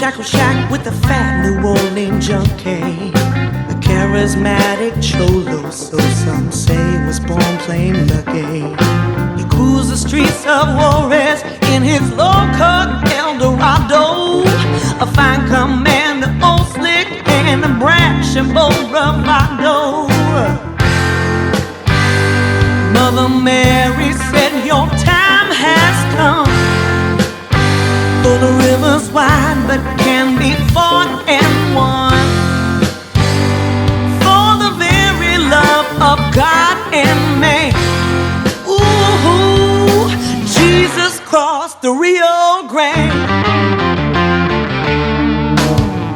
ramshackle shack with a fat New Orleans junkie. A charismatic cholo, so some say, was born plain lucky. He cruised the streets of Juarez in his low-cut Eldorado. A fine commander, old slick, and a brash and bold bravado. Mother Mary said, your time has come. For the river's wide, but can be fought and won. For the very love of God and man. Ooh, Jesus crossed the Rio Grande.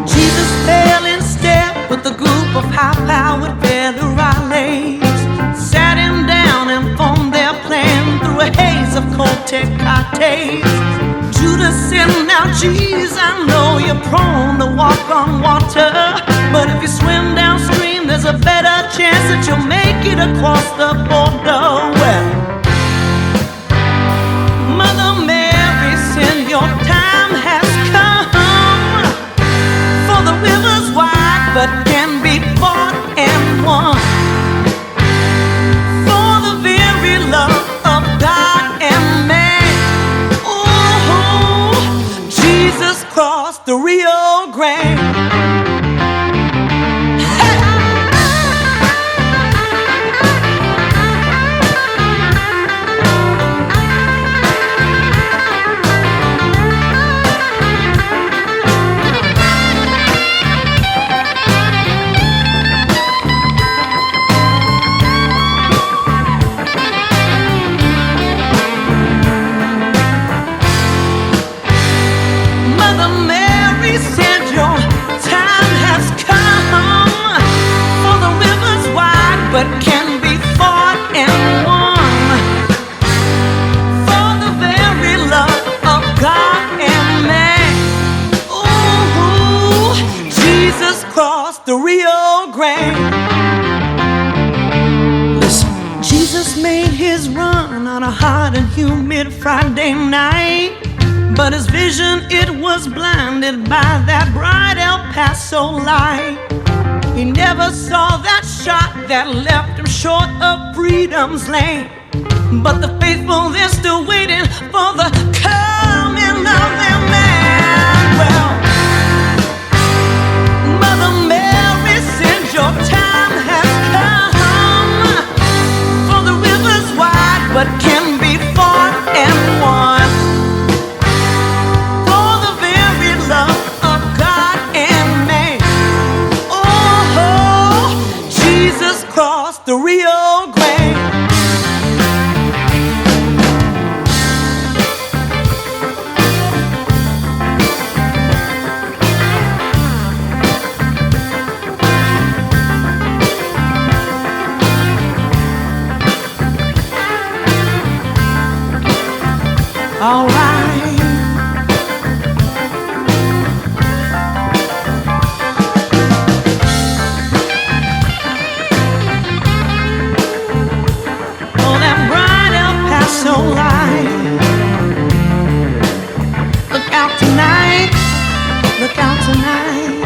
Jesus fell in step with a group of high-powered federales. Sat him down and formed their plan through a haze of Cortez cocktails. Judas said, now geez, I know you're prone to walk on water, but if you swim downstream, there's a better chance that you'll make it across the border. Well, Mother Mary said, your time has come. For the river's wide, but can be fought and won. For the very love of God and man. Jesus crossed the Rio Grande. But can be fought and won. For the very love of God and man. Ooh, Jesus crossed the Rio Grande. Listen, Jesus made his run on a hot and humid Friday night, but his vision, it was blinded by that bright El Paso light. He never saw that shot that left him short of freedom's land. But the faithful, they're still waiting for the coming of their man. Well, Mother Mary said, your time has come. For the river's wide, but can be fought and won. For the very love of God and man. Jesus crossed the Rio Grande. All right. So light. Look out tonight, look out tonight.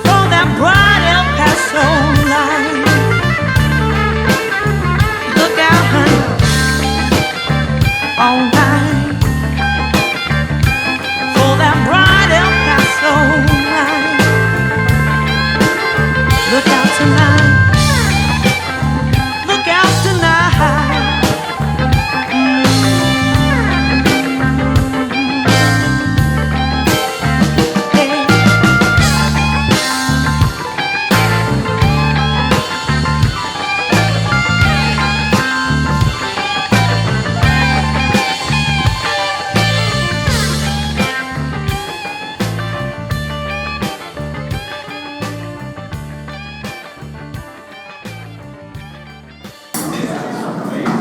For that bright El Paso light. Look out, honey, all night. For that bright El Paso light. Look out tonight.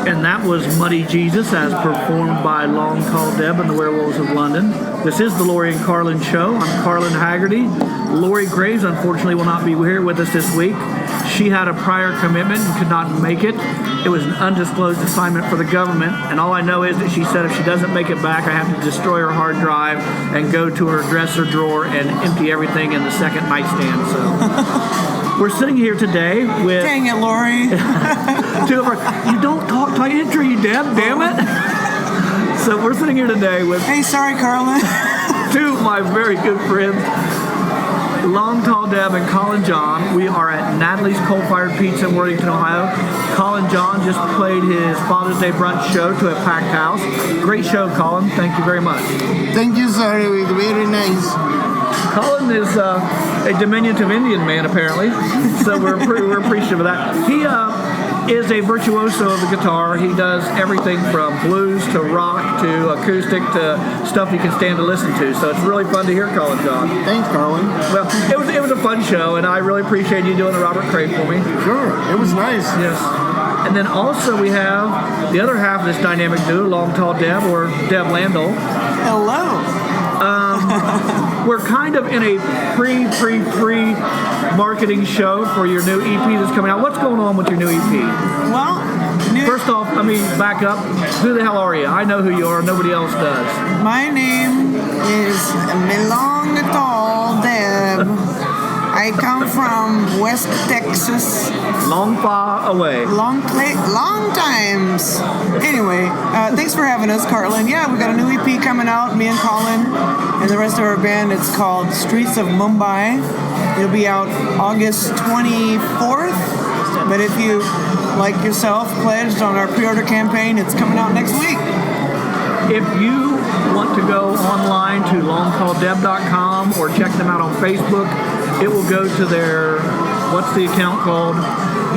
And that was Muddy Jesus as performed by Long Tall Deb and the Werewolves of London. This is the Lori and Carlin Show. I'm Carlin Haggerty. Lori Graves, unfortunately, will not be here with us this week. She had a prior commitment and could not make it. It was an undisclosed assignment for the government, and all I know is that she said if she doesn't make it back, I have to destroy her hard drive and go to her dresser drawer and empty everything in the second nightstand. So we're sitting here today with... Dang it, Lori. two of our... You don't talk to intro, you Deb, damn it. So we're sitting here today with... Hey, sorry, Carlin. two of my very good friends, Long Tall Deb and Carlin John. We are at Natalie's Coal-Fired Pizza in Worthington, Ohio. Carlin John just played his Father's Day brunch show to a packed house. Great show, Carlin. Thank you very much. Thank you, sir. It was very nice. Carlin is a diminutive Indian man, apparently, so we're appreciative of that. He is a virtuoso of the guitar. He does everything from blues to rock to acoustic to stuff you can stand to listen to. So it's really fun to hear Carlin John. Thanks, Carlin. Well, it was a fun show, and I really appreciate you doing the Robert Craig for me. Sure, it was nice. Yes. And then also we have the other half of this dynamic duo, Long Tall Deb, or Deb Landell. Hello. We're kind of in a pre-marketing show for your new EP that's coming out. What's going on with your new EP? Well, First off, back up. Who the hell are you? I know who you are. Nobody else does. my name is Long Tall Deb. I come from West Texas. Long far away. Long times. Anyway, thanks for having us, Carlin. Yeah, we got a new EP coming out, me and Colin and the rest of our band. It's called Streets of Mumbai. It'll be out August 24th. But if you, like yourself, pledged on our pre-order campaign, it's coming out next week. If you want to go online to longtalldeb.com or check them out on Facebook, it will go to their, what's the account called?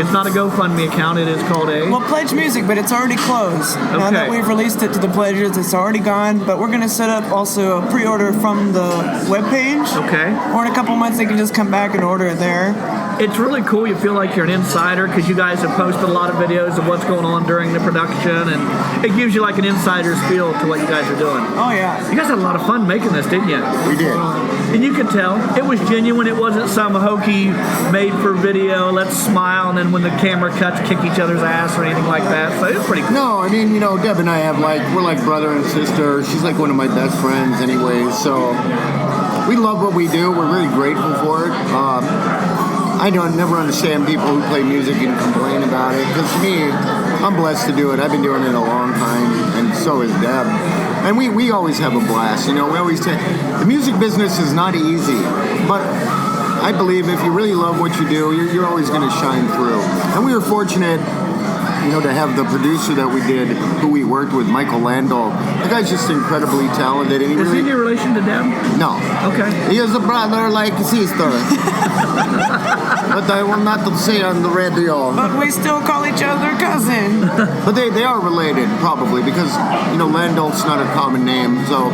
It's not a GoFundMe account, it is called a... Well, Pledge Music, but it's already closed. Now that we've released it to the pledges, it's already gone, but we're going to set up also a pre-order from the webpage. Okay. Or in a couple months, they can just come back and order it there. It's really cool. You feel like you're an insider because you guys have posted a lot of videos of what's going on during the production, and it gives you like an insider's feel to what you guys are doing. Oh, yeah. You guys had a lot of fun making this, didn't you? We did. And you could tell it was genuine. It wasn't some hokey made for video, let's smile, and then when the camera cuts, kick each other's ass or anything like that. So it was pretty cool. No, Deb and I we're like brother and sister. She's like one of my best friends anyways. So we love what we do. We're really grateful for it. I don't never understand people who play music and complain about it. Because to me, I'm blessed to do it. I've been doing it a long time, and so is Deb. And we always have a blast. We always say the music business is not easy, but I believe if you really love what you do, you're always going to shine through. And we were fortunate, to have the producer that we did, who we worked with, Michael Landau. The guy's just incredibly talented. And Is he in your relation to Deb? No. Okay. He is a brother like a sister. But I will not say on the radio. But we still call each other cousin. But they are related, probably, because, Landau's not a common name. So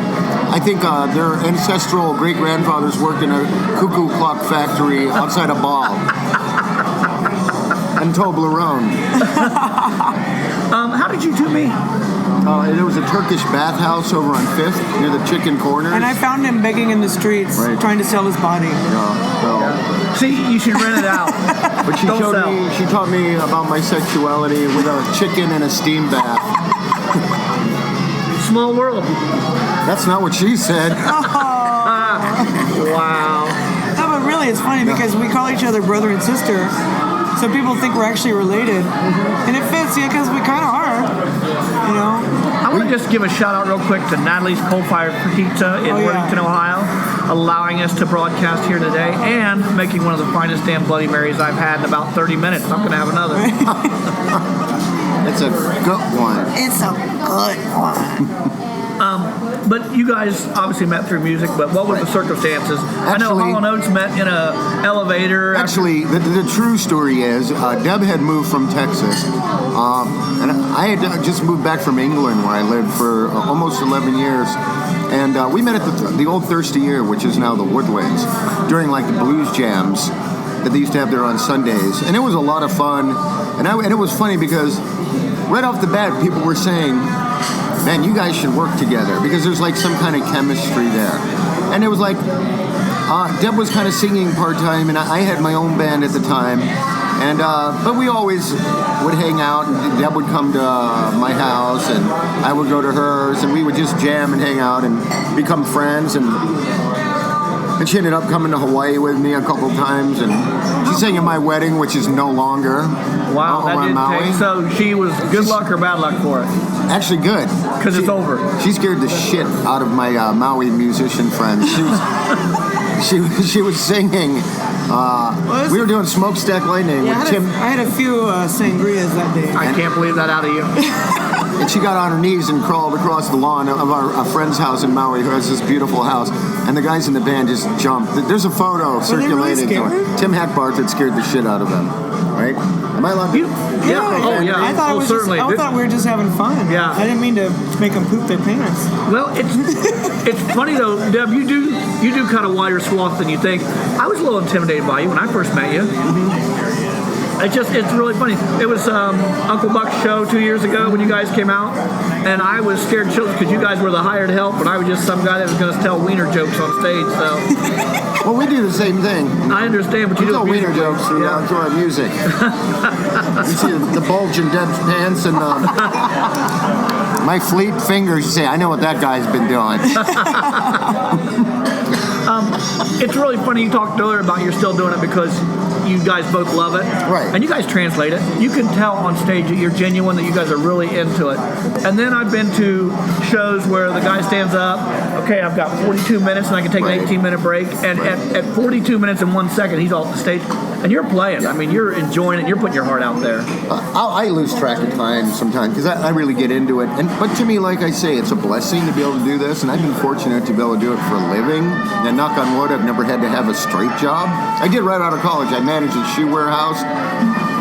I think their ancestral great-grandfathers worked in a cuckoo clock factory outside of Ball. And Toblerone. How did you two meet? There was a Turkish bathhouse over on 5th near the Chicken Corners. And I found him begging in the streets, trying to sell his body. See, you should rent it out. But she taught me about my sexuality with a chicken and a steam bath. Small world. That's not what she said. Wow. No, but really, it's funny because we call each other brother and sister. So people think we're actually related. And it fits, because we kind of are, I want to just give a shout out real quick to Natalie's Coal-Fired Pizza in Worthington, Ohio, allowing us to broadcast here today and making one of the finest damn Bloody Marys I've had in about 30 minutes. I'm going to have another. It's a good one. It's a good one. But you guys obviously met through music, but what were the circumstances? I know Hall & Oates met in an elevator. Actually, the true story is Deb had moved from Texas, and I had just moved back from England, where I lived for almost 11 years. And we met at the old Thirsty Ear, which is now the Woodlands, during like the blues jams that they used to have there on Sundays. And it was a lot of fun. And it was funny because right off the bat, people were saying, man, you guys should work together because there's like some kind of chemistry there. And it was like, Deb was kind of singing part-time, and I had my own band at the time. And but we always would hang out, and Deb would come to my house, and I would go to hers, and we would just jam and hang out and become friends. And she ended up coming to Hawaii with me a couple times, and she sang at my wedding, which is no longer. Wow, that didn't Maui. take. So she was good luck or bad luck for it? Actually, good. Because it's over. She scared the shit out of my Maui musician friends. She was singing. We were doing Smokestack Lightning with Tim. I had a few sangrias that day. I can't believe that out of you. And she got on her knees and crawled across the lawn of a friend's house in Maui who has this beautiful house. And the guys in the band just jumped. There's a photo circulating. Really Tim Hackbarth had scared the shit out of them. Right? Am I allowed to? Yeah. Oh, yeah. I thought certainly. I thought we were just having fun. Yeah. I didn't mean to make them poop their pants. Well, it's funny though, Deb. You do kind of wider swath than you think. I was a little intimidated by you when I first met you. It's really funny. It was Uncle Buck's show 2 years ago when you guys came out, and I was scared children because you guys were the hired help, and I was just some guy that was going to tell wiener jokes on stage. So. Well, we do the same thing. I understand, but you do tell wiener jokes through our music. You see the bulge in Deb's pants and my fleet fingers. You say, I know what that guy's been doing. It's really funny you talked earlier about you're still doing it because you guys both love it. Right. And you guys translate it. You can tell on stage that you're genuine, that you guys are really into it. And then I've been to shows where the guy stands up, okay, I've got 42 minutes and I can take an 18-minute break. And at 42 minutes and 1 second, he's off the stage. And you're playing. I mean, you're enjoying it. You're putting your heart out there. I lose track of time sometimes because I really get into it. But to me, like I say, it's a blessing to be able to do this. And I've been fortunate to be able to do it for a living. And knock on wood, I've never had to have a straight job. I did right out of college. I managed a shoe warehouse.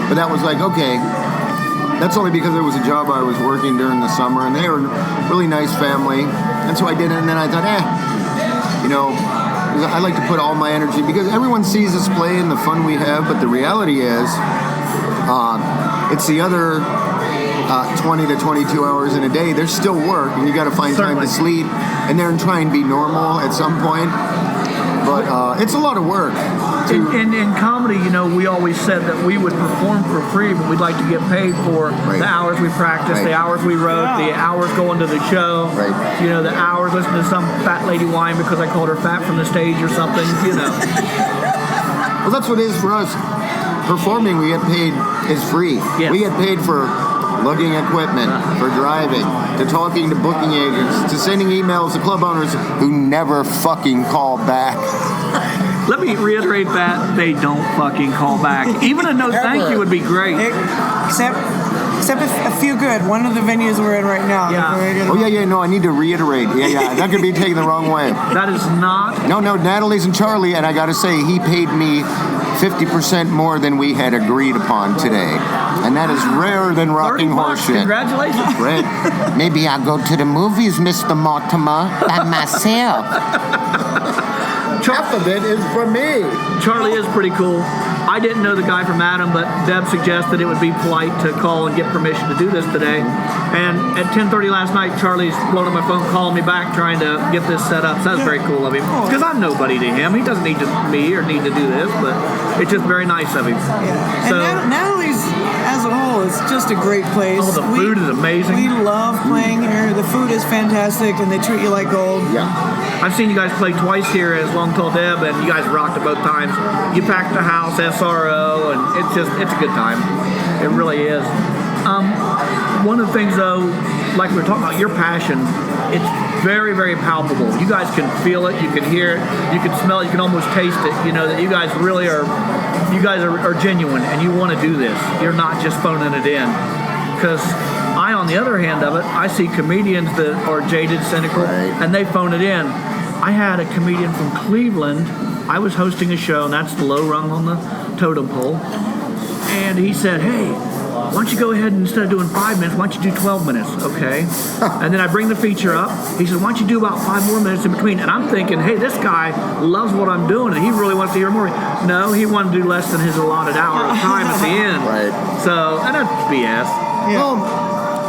But that was like, okay, that's only because it was a job I was working during the summer. And they were a really nice family. And so I did it. And then I thought, I like to put all my energy because everyone sees us play and the fun we have, but the reality is it's the other 20 to 22 hours in a day. There's still work, and you got to find time to sleep and then try and be normal at some point. But it's a lot of work. In comedy, we always said that we would perform for free, but we'd like to get paid for the hours we practiced, the hours we wrote, the hours going to the show, the hours listening to some fat lady whine because I called her fat from the stage or something, Well, that's what it is for us. Performing, we get paid is free. Yes. We get paid for lugging equipment, for driving, to talking to booking agents, to sending emails to club owners who never fucking call back. Let me reiterate that they don't fucking call back. Even a no thank you would be great. Except a few good. One of the venues we're in right now. Yeah. No, I need to reiterate. Yeah. That could be taken the wrong way. That is not. No. Natalie's and Charlie, and I got to say, he paid me 50% more than we had agreed upon today. And that is rarer than rocking horseshit. Congratulations. Right. Maybe I'll go to the movies, Mr. Mortimer, by myself. Half of it is for me. Charlie is pretty cool. I didn't know the guy from Adam, but Deb suggested it would be polite to call and get permission to do this today. And at 10:30 last night, Charlie's blowing up my phone, calling me back, trying to get this set up. So that's very cool of him. Because I'm nobody to him. He doesn't need me or need to do this, but it's just very nice of him. Yeah. So, and Natalie's, as a whole, is just a great place. Oh, the food is amazing. We love playing here. The food is fantastic, and they treat you like gold. Yeah. I've seen you guys play twice here as Long Tall Deb, and you guys rocked it both times. You packed the house, SRO, and it's a good time. It really is. One of the things, though, like we were talking about, your passion, it's very, very palpable. You guys can feel it, you can hear it, you can smell it, you can almost taste it. That you guys really are genuine, and you want to do this. You're not just phoning it in. Because on the other hand of it, I see comedians that are jaded, cynical, and they phone it in. I had a comedian from Cleveland. I was hosting a show, and that's the low rung on the totem pole. And he said, hey, why don't you go ahead and instead of doing 5 minutes, why don't you do 12 minutes, okay? And then I bring the feature up. He said, why don't you do about 5 more minutes in between? And I'm thinking, hey, this guy loves what I'm doing, and he really wants to hear more. No, he wanted to do less than his allotted hour of time at the end. Right. So, and that's BS. Yeah. Well,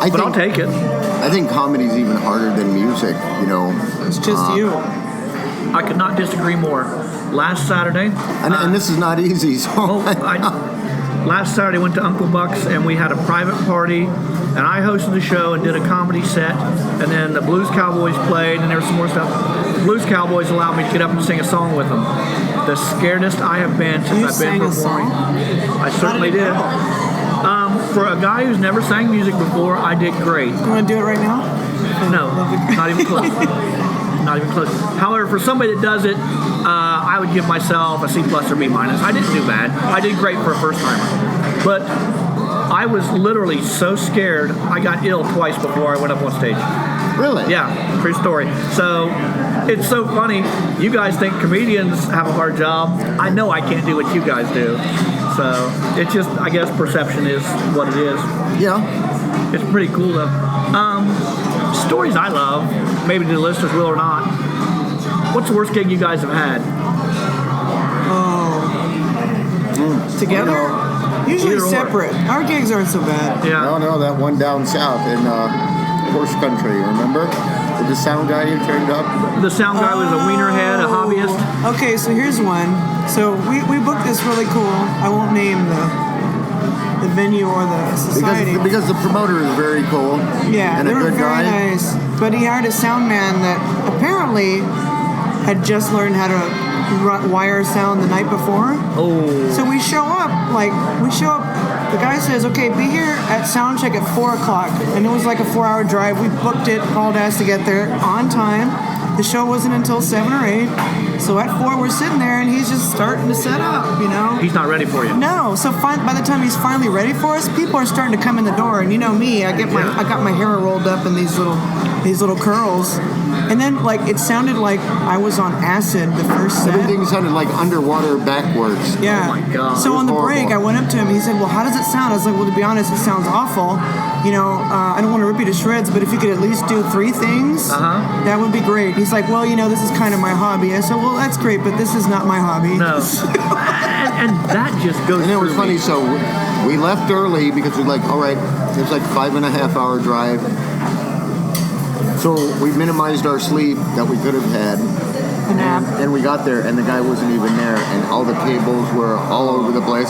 I'll take it. I think comedy's even harder than music, It's just you. I could not disagree more. Last Saturday. And this is not easy, so. last Saturday went to Uncle Buck's and we had a private party, and I hosted the show and did a comedy set, and then the Blues Cowboys played, and there was some more stuff. The Blues Cowboys allowed me to get up and sing a song with them. The scaredest I have been since I've been performing. I certainly did. For a guy who's never sang music before, I did great. You want to do it right now? No, not even close. Not even close. However, for somebody that does it, I would give myself a C+ or B-. I didn't do bad. I did great for a first timer. But I was literally so scared, I got ill twice before I went up on stage. Really? Yeah, true story. So it's so funny. You guys think comedians have a hard job. I know I can't do what you guys do. So it's just, I guess, perception is what it is. Yeah. It's pretty cool though. Stories I love, maybe the listeners will or not. What's the worst gig you guys have had? Together? Usually Either or. separate. Our gigs aren't so bad. Yeah. No, that one down south in Horse Country, remember? With the sound guy who turned up? The sound guy was a wienerhead, a hobbyist. Okay, so here's one. So we booked this really cool. I won't name the venue or the society. Because the promoter is very cool. Yeah, and they a were good very guy. nice. But he hired a sound man that apparently had just learned how to wire sound the night before. Oh. So we show up. The guy says, "Okay, be here at sound check at 4 o'clock," and it was like a 4-hour drive. We booked it, hauled ass to get there on time. The show wasn't until 7 or 8. So at 4, we're sitting there, and he's just starting to set up. He's not ready for you. No. So by the time he's finally ready for us, people are starting to come in the door, and you know me, I got my hair rolled up in these little curls. And then, it sounded like I was on acid the first set. Everything sounded like underwater backwards. Yeah. Oh my God. So on the break, horrible. I went up to him. He said, "Well, how does it sound?" I was like, "Well, to be honest, it sounds awful. I don't want to rip you to shreds, but if you could at least do 3 things, that would be great." He's like, "Well, this is kind of my hobby." I said, "Well, that's great, but this is not my hobby." No. and that just goes And it was through funny, me. so we left early because we're like, all right, it's like 5.5-hour drive. So we minimized our sleep that we could have had. A nap. And we got there, and the guy wasn't even there, and all the tables were all over the place.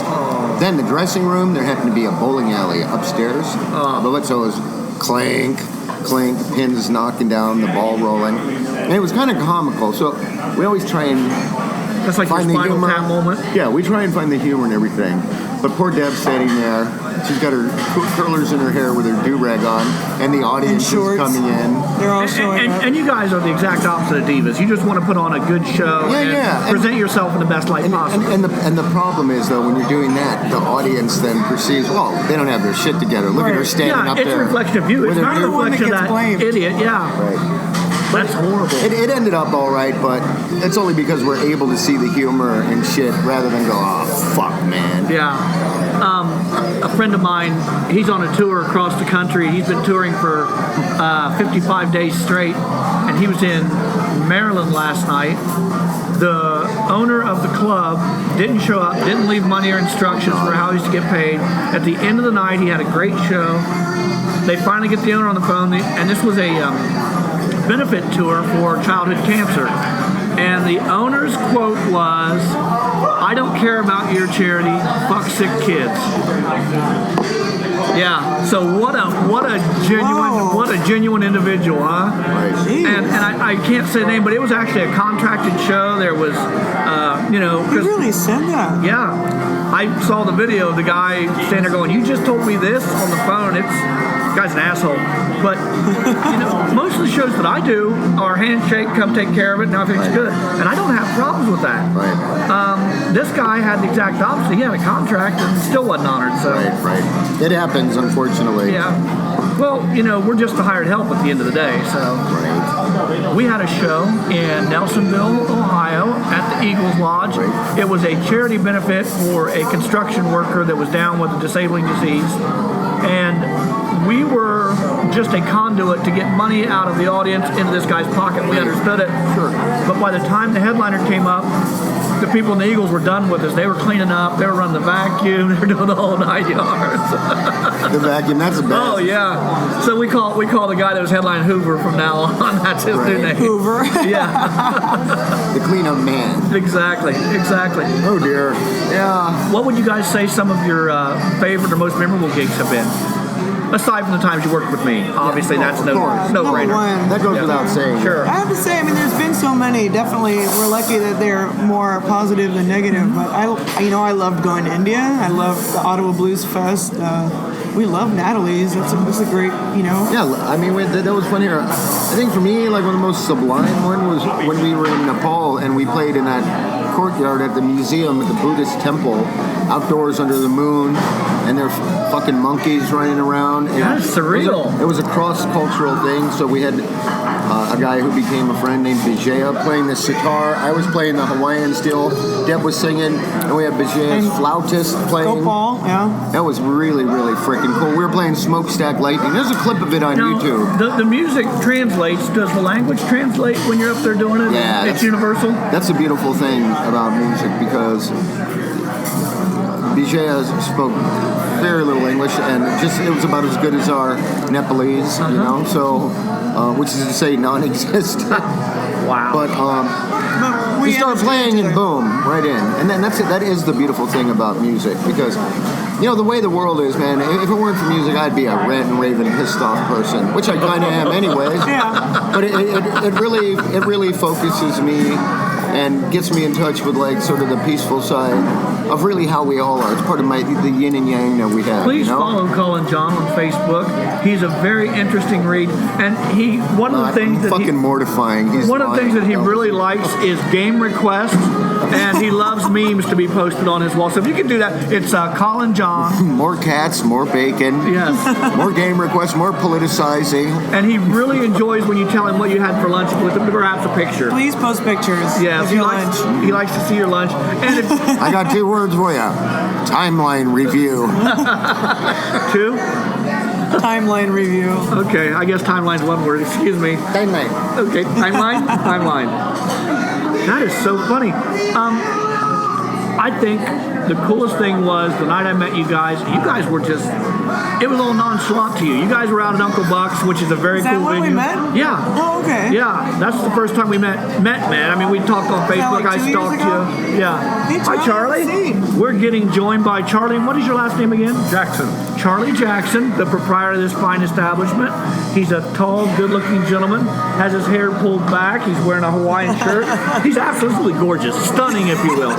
Then the dressing room, there happened to be a bowling alley upstairs. So it was clank, clink, pins knocking down, the ball rolling. And it was kind of comical. So we always try and That's like find your the Spinal humor. Tap moment. Yeah, we try and find the humor in everything. But poor Deb's sitting there. She's got her curlers in her hair with her do-rag on, and the audience is shorts. coming in. They're all showing up. And you guys are the exact opposite of divas. You just want to put on a good show and present yourself in the best light possible. And the problem is, though, when you're doing that, the audience then perceives, well, they don't have their shit together. Look at her standing up it's there. a reflection of you. It's with not her a the one that reflection of gets that blamed. idiot. Yeah. Right. That's horrible. It ended up all right, but it's only because we're able to see the humor and shit rather than go, oh, fuck, man. Yeah. A friend of mine, he's on a tour across the country. He's been touring for 55 days straight, and he was in Maryland last night. The owner of the club didn't show up, didn't leave money or instructions for how he's to get paid. At the end of the night, he had a great show. They finally get the owner on the phone, and this was a benefit tour for childhood cancer. And the owner's quote was, "I don't care about your charity, fuck sick kids." Yeah. So what a genuine individual, huh? Right. And I can't say the name, but it was actually a contracted show. There was, You 'cause- really said that. yeah. I saw the video of the guy standing there going, "You just told me this on the phone." The guy's an asshole. But, most of the shows that I do are handshake, come take care of it, now everything's good. And I don't have problems with that. Right. This guy had the exact opposite. He had a contract and still wasn't honored. So, Right. It happens, unfortunately. yeah. Well, we're just the hired help at the end of the day. So Right. we had a show in Nelsonville, Ohio at the Eagles Lodge. Right. It was a charity benefit for a construction worker that was down with a disabling disease. And we were just a conduit to get money out of the audience into this guy's pocket. We understood it. Sure. But by the time the headliner came up, the people in the Eagles were done with us. They were cleaning up. They were running the vacuum. They were doing the whole 9 yards. The vacuum, that's the best. Oh yeah. So we call the guy that was headlining Hoover from now on. That's his new name. Hoover. Yeah. The cleanup man. Exactly. Oh dear. Yeah. What would you guys say some of your favorite or most memorable gigs have been? Aside from the times you worked with me, obviously that's no Number brainer. one. That goes without saying. Sure. I have to say, I mean, there's been so many. Definitely, we're lucky that they're more positive than negative. But I loved going to India. I loved the Ottawa Blues Fest. We love Natalie's. That's a great, Yeah, I mean, that was fun here. I think for me, like one of the most sublime one was when we were in Nepal and we played in that courtyard at the museum at the Buddhist temple, outdoors under the moon, and there's fucking monkeys running around. That's surreal. It was a cross-cultural thing, so we had a guy who became a friend named Bijaya playing the sitar. I was playing the Hawaiian steel. Deb was singing, and we had Bijaya's flautist playing. Paul, yeah. That was really, really freaking cool. We were playing Smokestack Lightning. There's a clip of it on Now, YouTube. the music translates. Does the language translate when you're up there doing it? Yeah, It's universal? That's a beautiful thing about music because Bijaya spoke very little English, and it was about as good as our Nepalese, so, which is to say non-existent. Wow. But But you start understand playing each and other. boom, right in. And then that is the beautiful thing about music because, the way the world is, man, if it weren't for music, I'd be a rant and raving, pissed off person, which I kind of am anyways. Yeah. But it really focuses me and gets me in touch with like sort of the peaceful side of really how we all are. It's part of the yin and yang that we have. Please follow Carlin John on Facebook. He's a very interesting read, and one of the things that fucking mortifying. He's one of the things that he really likes is game requests, and he loves memes to be posted on his wall. So if you can do that, it's Carlin John. More cats, more bacon. Yes. More game requests, more politicizing. And he really enjoys when you tell him what you had for lunch with him, perhaps a picture. Please post pictures Yes, of he your likes, lunch. he likes to see your lunch. And if, I got 2 words for you. Timeline review. 2? Timeline review. Okay, I guess timeline's 1 word. Excuse me. Timeline. Okay, timeline? Timeline. That is so funny. I think the coolest thing was the night I met you guys were just, it was all nonchalant to you. You guys were out at Uncle Buck's, which is a very Is that cool when venue. we met? Yeah. Oh, okay. Yeah, that's the first time we met, man. I mean, we talked on Facebook. like 2 I years stalked ago? you. Yeah. Hey, Hi, Charlie. Charlie. We're getting joined by Charlie. What is your last name again? Jackson. Charlie Jackson, the proprietor of this fine establishment. He's a tall, good-looking gentleman, has his hair pulled back. He's wearing a Hawaiian shirt. He's absolutely gorgeous. Stunning, if you will.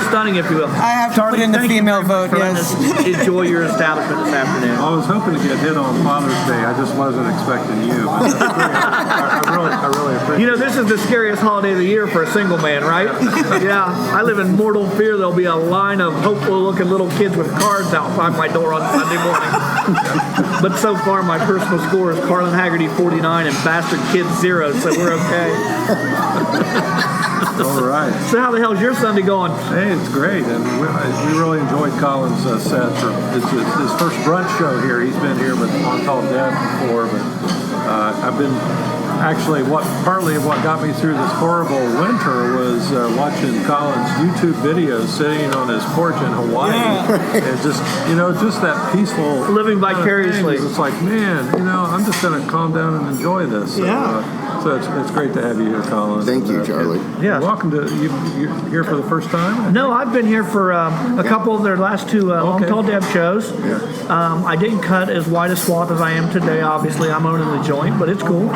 Stunning, if you will. I have to put in the thank you female very much vote, for letting yes. us enjoy your establishment this afternoon. I was hoping to get hit on Father's Day. I just wasn't expecting you. But that's great. I really appreciate it. This is the scariest holiday of the year for a single man, right? Yeah. I live in mortal fear there'll be a line of hopeful-looking little kids with cards outside my door on Sunday morning. But so far, my personal score is Carlin Haggerty 49 and Bastard Kid 0, so we're okay. All right. So how the hell's your Sunday going? Hey, it's great. And we really enjoed Colin's set. It's his first brunch show here. He's been here with On Tall Dad before, but I've been actually partly of what got me through this horrible winter was watching Colin's YouTube videos sitting on his porch in Hawaii. Yeah. And just that peaceful Living vicariously. It's like, man, I'm just going to calm down and enjoy this. So it's great to have you here, Colin. Thank you, Charlie. Yeah. Welcome to you're here for the first time. No, I've been here for a couple of their last 2 Long Tall Deb shows. Yeah. I didn't cut as wide a swath as I am today. Obviously, I'm owning the joint, but it's cool.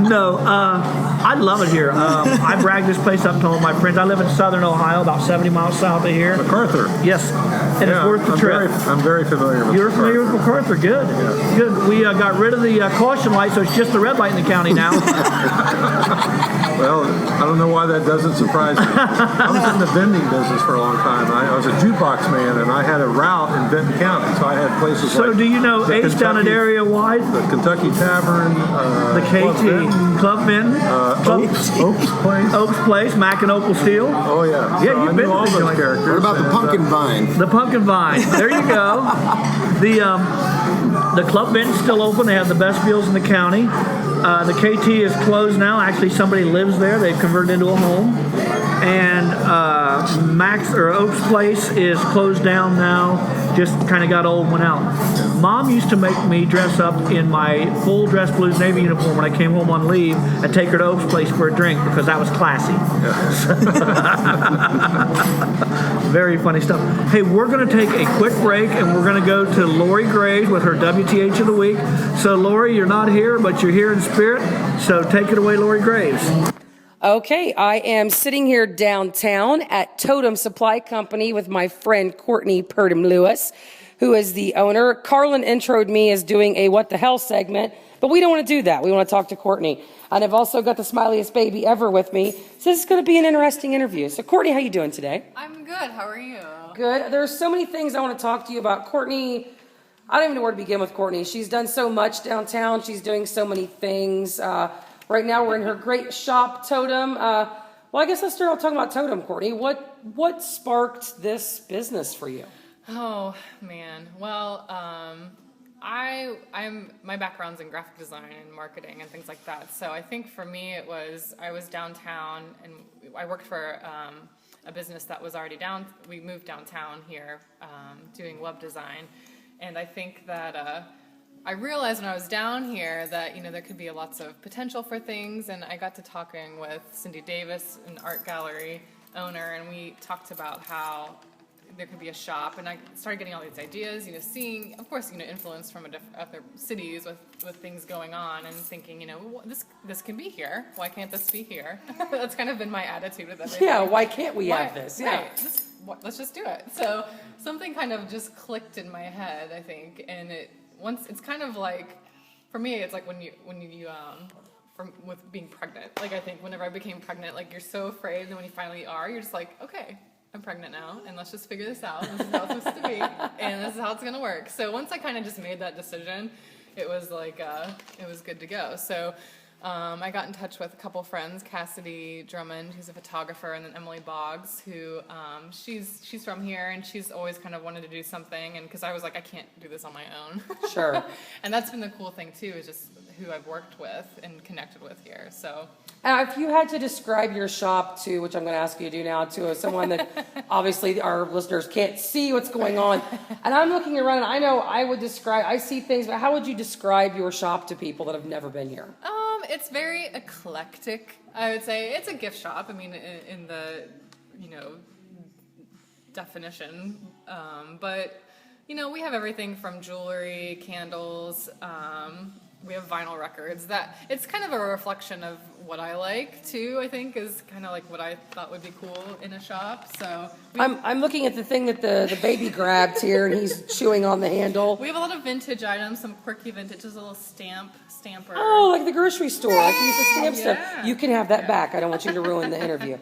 No, I love it here. I brag this place up to all my friends. I live in southern Ohio, about 70 miles south of here. MacArthur. Yes, and it's worth the trip. I'm very familiar with You're familiar with MacArthur? Good. Yeah. Good. We got rid of the caution light, so it's just the red light in the county now. Well, I don't know why that doesn't surprise me. I was in the vending business for a long time. I was a jukebox man, and I had a route in Benton County, so I had places So like do you know the Ace down at Kentucky- Area Wide? the Kentucky Tavern, Tavern. The KT, Club Benton, Oaks Place. Oaks Place, Mac and Opal Steel. Oh yeah. Yeah, So you've I been knew to all the those joint. characters. What about the and, pumpkin vine? The Pumpkin Vine. There you go. The Club Benton's still open. They have the best meals in the county. The KT is closed now. Actually, somebody lives there. They've converted it into a home. And Max or Oaks Place is closed down now. Just kind of got old, went out. Mom used to make me dress up in my full dress blues Navy uniform when I came home on leave and take her to Oaks Place for a drink because that was classy. Very funny stuff. Hey, we're going to take a quick break and we're going to go to Lori Graves with her WTH of the week. So, Lori, you're not here, but you're here in spirit. So take it away, Lori Graves. Okay, I am sitting here downtown at Totem Supply Company with my friend Courtney Purdom Lewis, who is the owner. Carlin introed me as doing a What the Hell segment, but we don't want to do that. We want to talk to Courtney. And I've also got the smiliest baby ever with me. So this is going to be an interesting interview. So Courtney, how you doing today? I'm good. How are you? Good. There's so many things I want to talk to you about. Courtney, I don't even know where to begin with Courtney. She's done so much downtown. She's doing so many things. Right now we're in her great shop, Totem. Well, I guess let's start out talking about Totem, Courtney. What sparked this business for you? Oh man. Well, my background's in graphic design and marketing and things like that. So I think for me I was downtown and I worked for a business that was already down. We moved downtown here doing web design, and I think that I realized when I was down here that there could be lots of potential for things, and I got to talking with Cindy Davis, an art gallery owner, and we talked about how there could be a shop, and I started getting all these ideas, seeing, of course, influence from other cities with things going on, and thinking, this can be here. Why can't this be here? That's kind of been my attitude with everything. Yeah, why can't we have this? Yeah. Right. Let's just do it. So something kind of just clicked in my head, I think, and it's kind of like, for me, it's like when you with being pregnant. Like, I think whenever I became pregnant, like, you're so afraid, and then when you finally are, you're just like, okay, I'm pregnant now, and let's just figure this out. This is how it's supposed to be, and this is how it's gonna work. So once I kind of just made that decision, it was like, it was good to go. So I got in touch with a couple friends, Cassidy Drummond, who's a photographer, and then Emily Boggs, who she's from here, and she's always kind of wanted to do something, and because I was like, I can't do this on my own. Sure. And that's been the cool thing too, is just who I've worked with and connected with here. So If you had to describe your shop to, which I'm going to ask you to do now, to someone that obviously our listeners can't see what's going on, and I'm looking around, and I know I see things, but how would you describe your shop to people that have never been here? It's very eclectic, I would say. It's a gift shop, I mean, in the, definition. But, we have everything from jewelry, candles, we have vinyl records. That it's kind of a reflection of what I like too. I think is kind of like what I thought would be cool in a shop. So I'm looking at the thing that the baby grabbed here, and he's chewing on the handle. we have a lot of vintage items, some quirky vintage. There's a little stamper. Oh, like the grocery store. I can use the stamp Yeah. stuff. You can have that back. I don't want you to ruin the interview.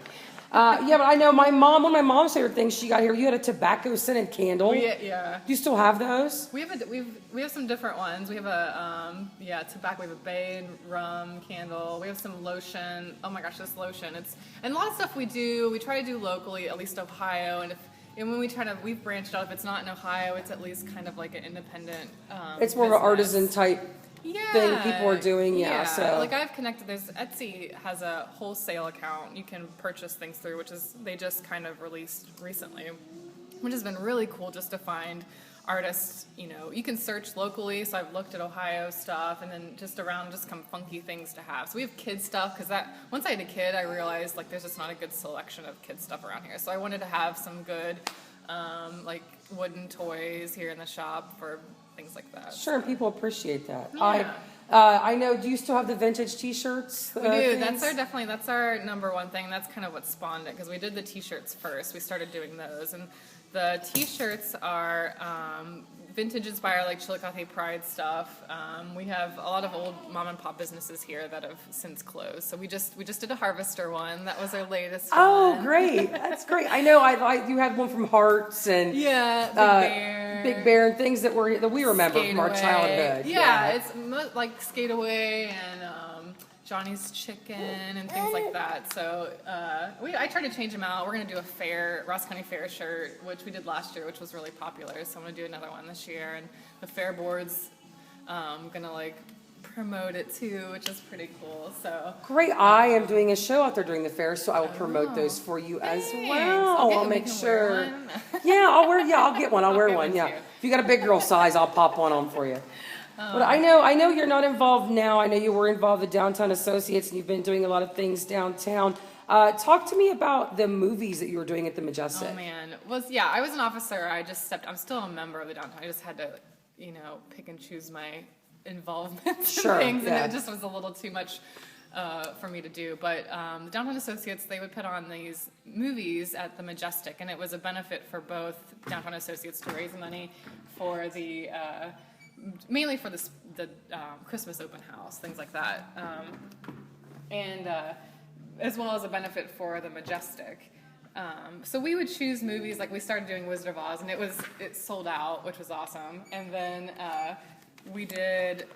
Yeah, but I know one of my mom's favorite things she got here. You had a tobacco scented candle. Yeah. Do you still have those? We have some different ones. We have a tobacco. We have a bay and rum candle. We have some lotion. Oh my gosh, this lotion! And a lot of stuff we try to do locally, at least Ohio. And when we've branched out. If it's not in Ohio, it's at least kind of like an independent. It's more of an artisan type thing people are doing. Yeah. So like I've connected. Etsy has a wholesale account you can purchase things through, which is they just kind of released recently, which has been really cool just to find artists. You can search locally. So I've looked at Ohio stuff, and then just around just some funky things to have. So we have kid stuff because once I had a kid, I realized like there's just not a good selection of kid stuff around here. So I wanted to have some good like wooden toys here in the shop for things like that. sure, and people appreciate that. Yeah. I know. Do you still have the vintage T-shirts? We do. That's our number one thing. That's kind of what spawned it, because we did the T-shirts first. We started doing those, and the T-shirts are vintage inspired, like Chillicothe Pride stuff. We have a lot of old mom and pop businesses here that have since closed. So we just did a Harvester one. That was our latest Oh, one. great! That's great. I know. You had one from Hearts and Big Bear, and things that we remember from our childhood. Yeah, it's like Skate Away and Johnny's Chicken and things like that. So I try to change them out. We're going to do a Ross County Fair shirt, which we did last year, which was really popular. So I'm going to do another one this year. And the Fair Board's going to like promote it too, which is pretty cool. So great. I am doing a show out there during the fair, so I will promote those for you as well. I'll make sure. I'll get one. I'll wear one. Yeah. If you got a big girl size, I'll pop one on for you. But I know you're not involved now. I know you were involved with Downtown Associates, and you've been doing a lot of things downtown. Talk to me about the movies that you were doing at the Majestic. Oh man, I was an officer. I'm still a member of the Downtown. I just had to, pick and choose my involvement in things, and it just was a little too much for me to do. But the Downtown Associates, they would put on these movies at the Majestic, and it was a benefit for both Downtown Associates to raise money for the mainly for the Christmas open house, things like that, and as well as a benefit for the Majestic. So we would choose movies, like we started doing Wizard of Oz, and it sold out, which was awesome. And then we did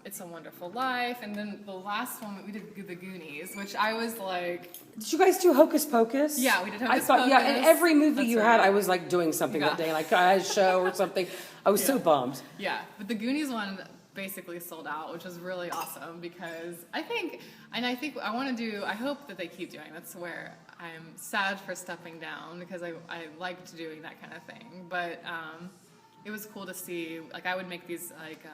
It's a Wonderful Life, and then the last one we did The Goonies, which I was like... Did you guys do Hocus Pocus? Yeah, we did Hocus Pocus. Yeah, and every movie you had, I was like doing something that day, like I had a show or something. I was so bummed. Yeah, but the Goonies one basically sold out, which was really awesome because I hope that they keep doing. That's where I'm sad for stepping down because I liked doing that kind of thing. But it was cool to see, like I would make these like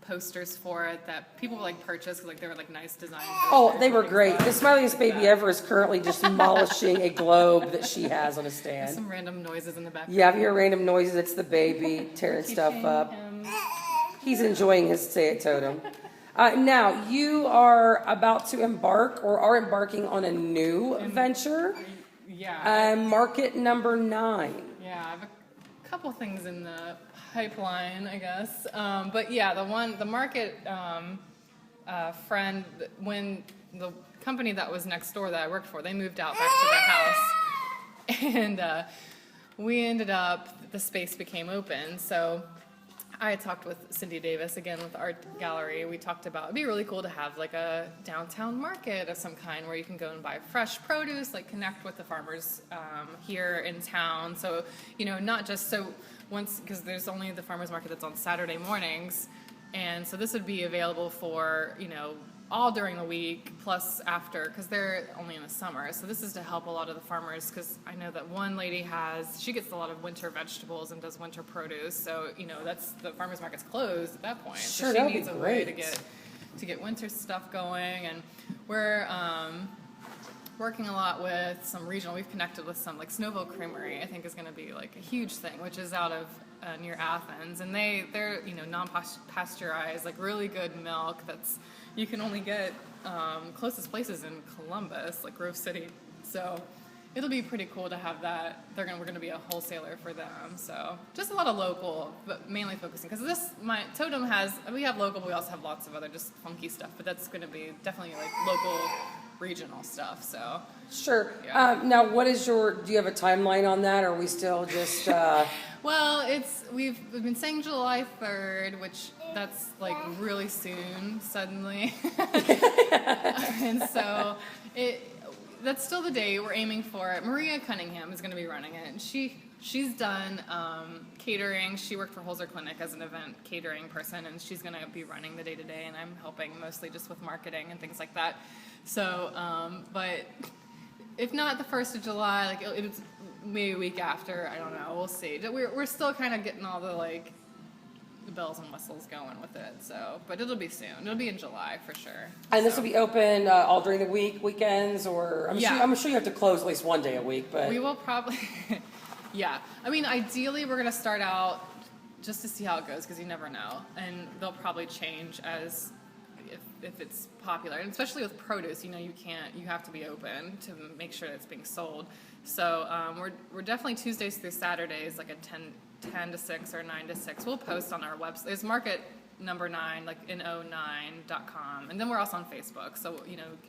posters for it that people would like purchase because like they were like nice design posters. Oh, they were great. The smiliest baby ever is currently just demolishing a globe that she has on a stand. There's some random noises in the background. Yeah, if you hear random noises, it's the baby tearing stuff up. He's enjoying his Say It Totem. Now, you are about to embark or are embarking on a new venture. Yeah. Market number 9. Yeah, I have a couple things in the pipeline, I guess. But yeah, the market friend, when the company that was next door that I worked for, they moved out back to their house. And we ended up, the space became open. So I had talked with Cindy Davis, again with the art gallery. We talked about it'd be really cool to have like a downtown market of some kind where you can go and buy fresh produce, like connect with the farmers here in town. So, not just because there's only the farmers market that's on Saturday mornings. And so this would be available for, all during the week, plus after, because they're only in the summer. So this is to help a lot of the farmers, because I know that one lady she gets a lot of winter vegetables and does winter produce. So, the farmer's market's closed at that point. Sure, so she needs a way to get winter stuff going. And we're working a lot with some regional. We've connected with some, like Snowville Creamery, I think is going to be like a huge thing, which is out of near Athens. And they're non-pasteurized, like really good milk that's you can only get closest places in Columbus, like Grove City. So it'll be pretty cool to have that. We're going to be a wholesaler for them. So just a lot of local, but mainly focusing because my Totem we have local, but we also have lots of other just funky stuff. But that's going to be definitely like local, regional stuff. So sure. Yeah. Now, do you have a timeline on that? Or are we still just? Well, we've been saying July 3rd, which that's like really soon, suddenly. And so that's still the day we're aiming for it. Maria Cunningham is going to be running it. And she's done catering. She worked for Holzer Clinic as an event catering person, and she's going to be running the day-to-day, and I'm helping mostly just with marketing and things like that. So, but if not the 1st of July, like it's maybe a week after, I don't know, we'll see. We're still kind of getting all the the bells and whistles going with it. So, but it'll be soon. It'll be in July for sure. And this will be open all during the weekends, or I'm sure you have to close at least one day a week. But we will probably, yeah. I mean, ideally, we're gonna start out just to see how it goes because you never know, and they'll probably change as if it's popular, and especially with produce, you have to be open to make sure that it's being sold. So we're definitely Tuesdays through Saturdays, like a 10 to 6 or 9 to 6. We'll post on our website. There's market number 9, like in 09.com. And then we're also on Facebook. So,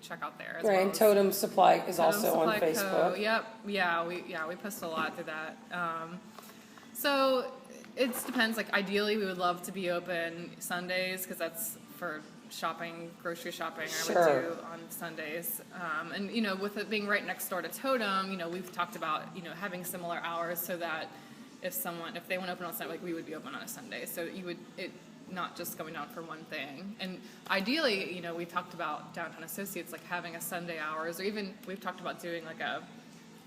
check out there as well. Right, and Totem Supply is Totem also Supply on Co. Facebook. Yep. Yeah, we post a lot through that. So it depends. Like ideally, we would love to be open Sundays because that's for shopping, grocery shopping. I would do on Sundays. And with it being right next door to Totem, we've talked about having similar hours so that if they want to open on Sunday, like we would be open on a Sunday. So not just going down for one thing. And ideally, we talked about Downtown Associates like having a Sunday hours, or even we've talked about doing like a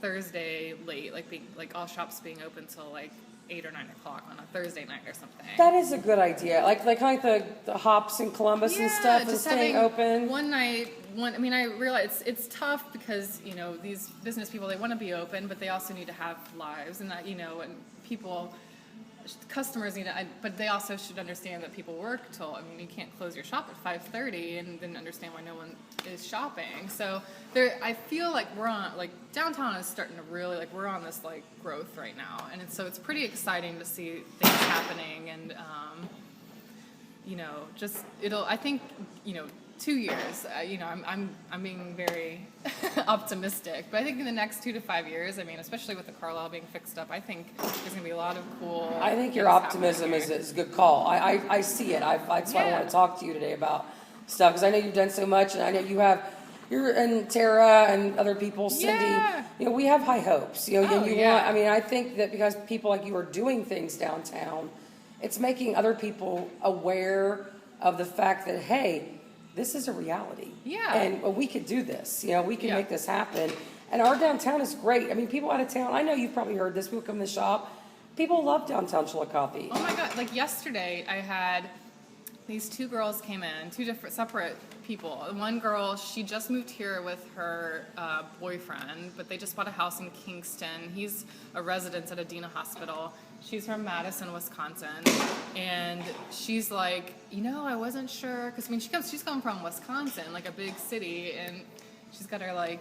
Thursday late, like being like all shops being open till like 8 or 9 o'clock on a Thursday night or something. That is a good idea. Like the hops in Columbus and stuff, and just staying having open. one night. I realize it's tough because these business people, they want to be open, but they also need to have lives, and that and people. Customers but they also should understand that people work till. You can't close your shop at 5:30 and then understand why no one is shopping. So I feel like we're on downtown is starting to really we're on this growth right now, and so it's pretty exciting to see things happening, and I think 2 years. I'm being very optimistic, but I think in the next 2 to 5 years, especially with the Carlisle being fixed up, I think there's going to be a lot of cool. I think your optimism is a good call. I see it. That's why I want to talk to you today about stuff, because I know you've done so much, and I know you're and Tara and other people, Cindy. Yeah. We have high hopes. And you yeah. want. I think that because people like you are doing things downtown, it's making other people aware of the fact that hey, this is a reality. Yeah. And we could do this. We can make this happen. And our downtown is great. People out of town, I know you've probably heard this, people come to the shop. People love downtown Chillicothe. Oh my God. Yesterday, I had these 2 girls came in, 2 different separate people. One girl, she just moved here with her boyfriend, but they just bought a house in Kingston. He's a resident at Adena Hospital. She's from Madison, Wisconsin, and she's like, I wasn't sure, because she's coming from Wisconsin, like a big city, and she's got her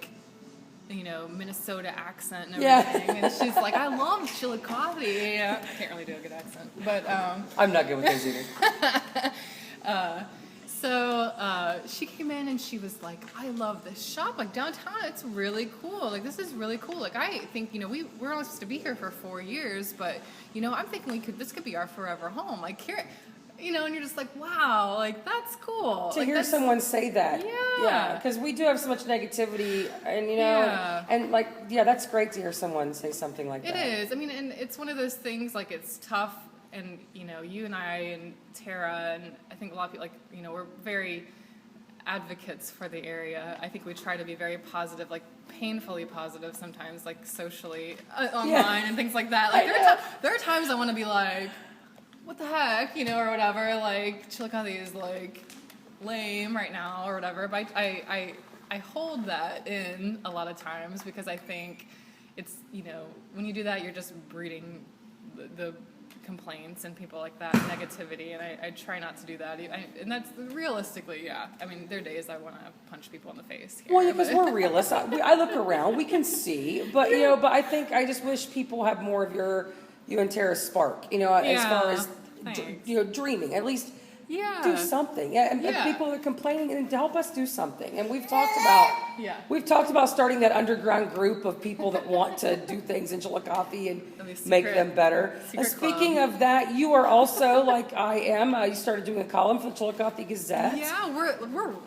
Minnesota accent and everything, and she's like, I love Chillicothe. I can't really do a good accent, but I'm not good with those either. So she came in and she was like, I love this shop. Downtown, it's really cool. This is really cool. I think, we're only supposed to be here for 4 years, but, I'm thinking this could be our forever home. Here, and you're just like, wow, that's cool. To hear someone say that. Yeah. Because we do have so much negativity, and, that's great to hear someone say something like that. It is. And it's one of those things, it's tough. And, you and I and Tara, and I think a lot of people, we're very advocates for the area. I think we try to be very positive, painfully positive sometimes, socially, online and things like that. There are times I want to be like, what the heck, or whatever, Chillicothe is, lame right now or whatever. But I hold that in a lot of times because I think it's, when you do that, you're just breeding the complaints and people like that, negativity, and I try not to do that. And that's realistically, there are days I want to punch people in the face here. Well, because we're realists. I look around, we can see, but but I think I just wish people have more of you and Tara's spark. As far as dreaming, at least. Do something, and people are complaining, and to help us do something. And we've talked about starting that underground group of people that want to do things in Chillicothe and make them better. And speaking of that, you are also like I am. You started doing a column for the Chillicothe Gazette. Yeah,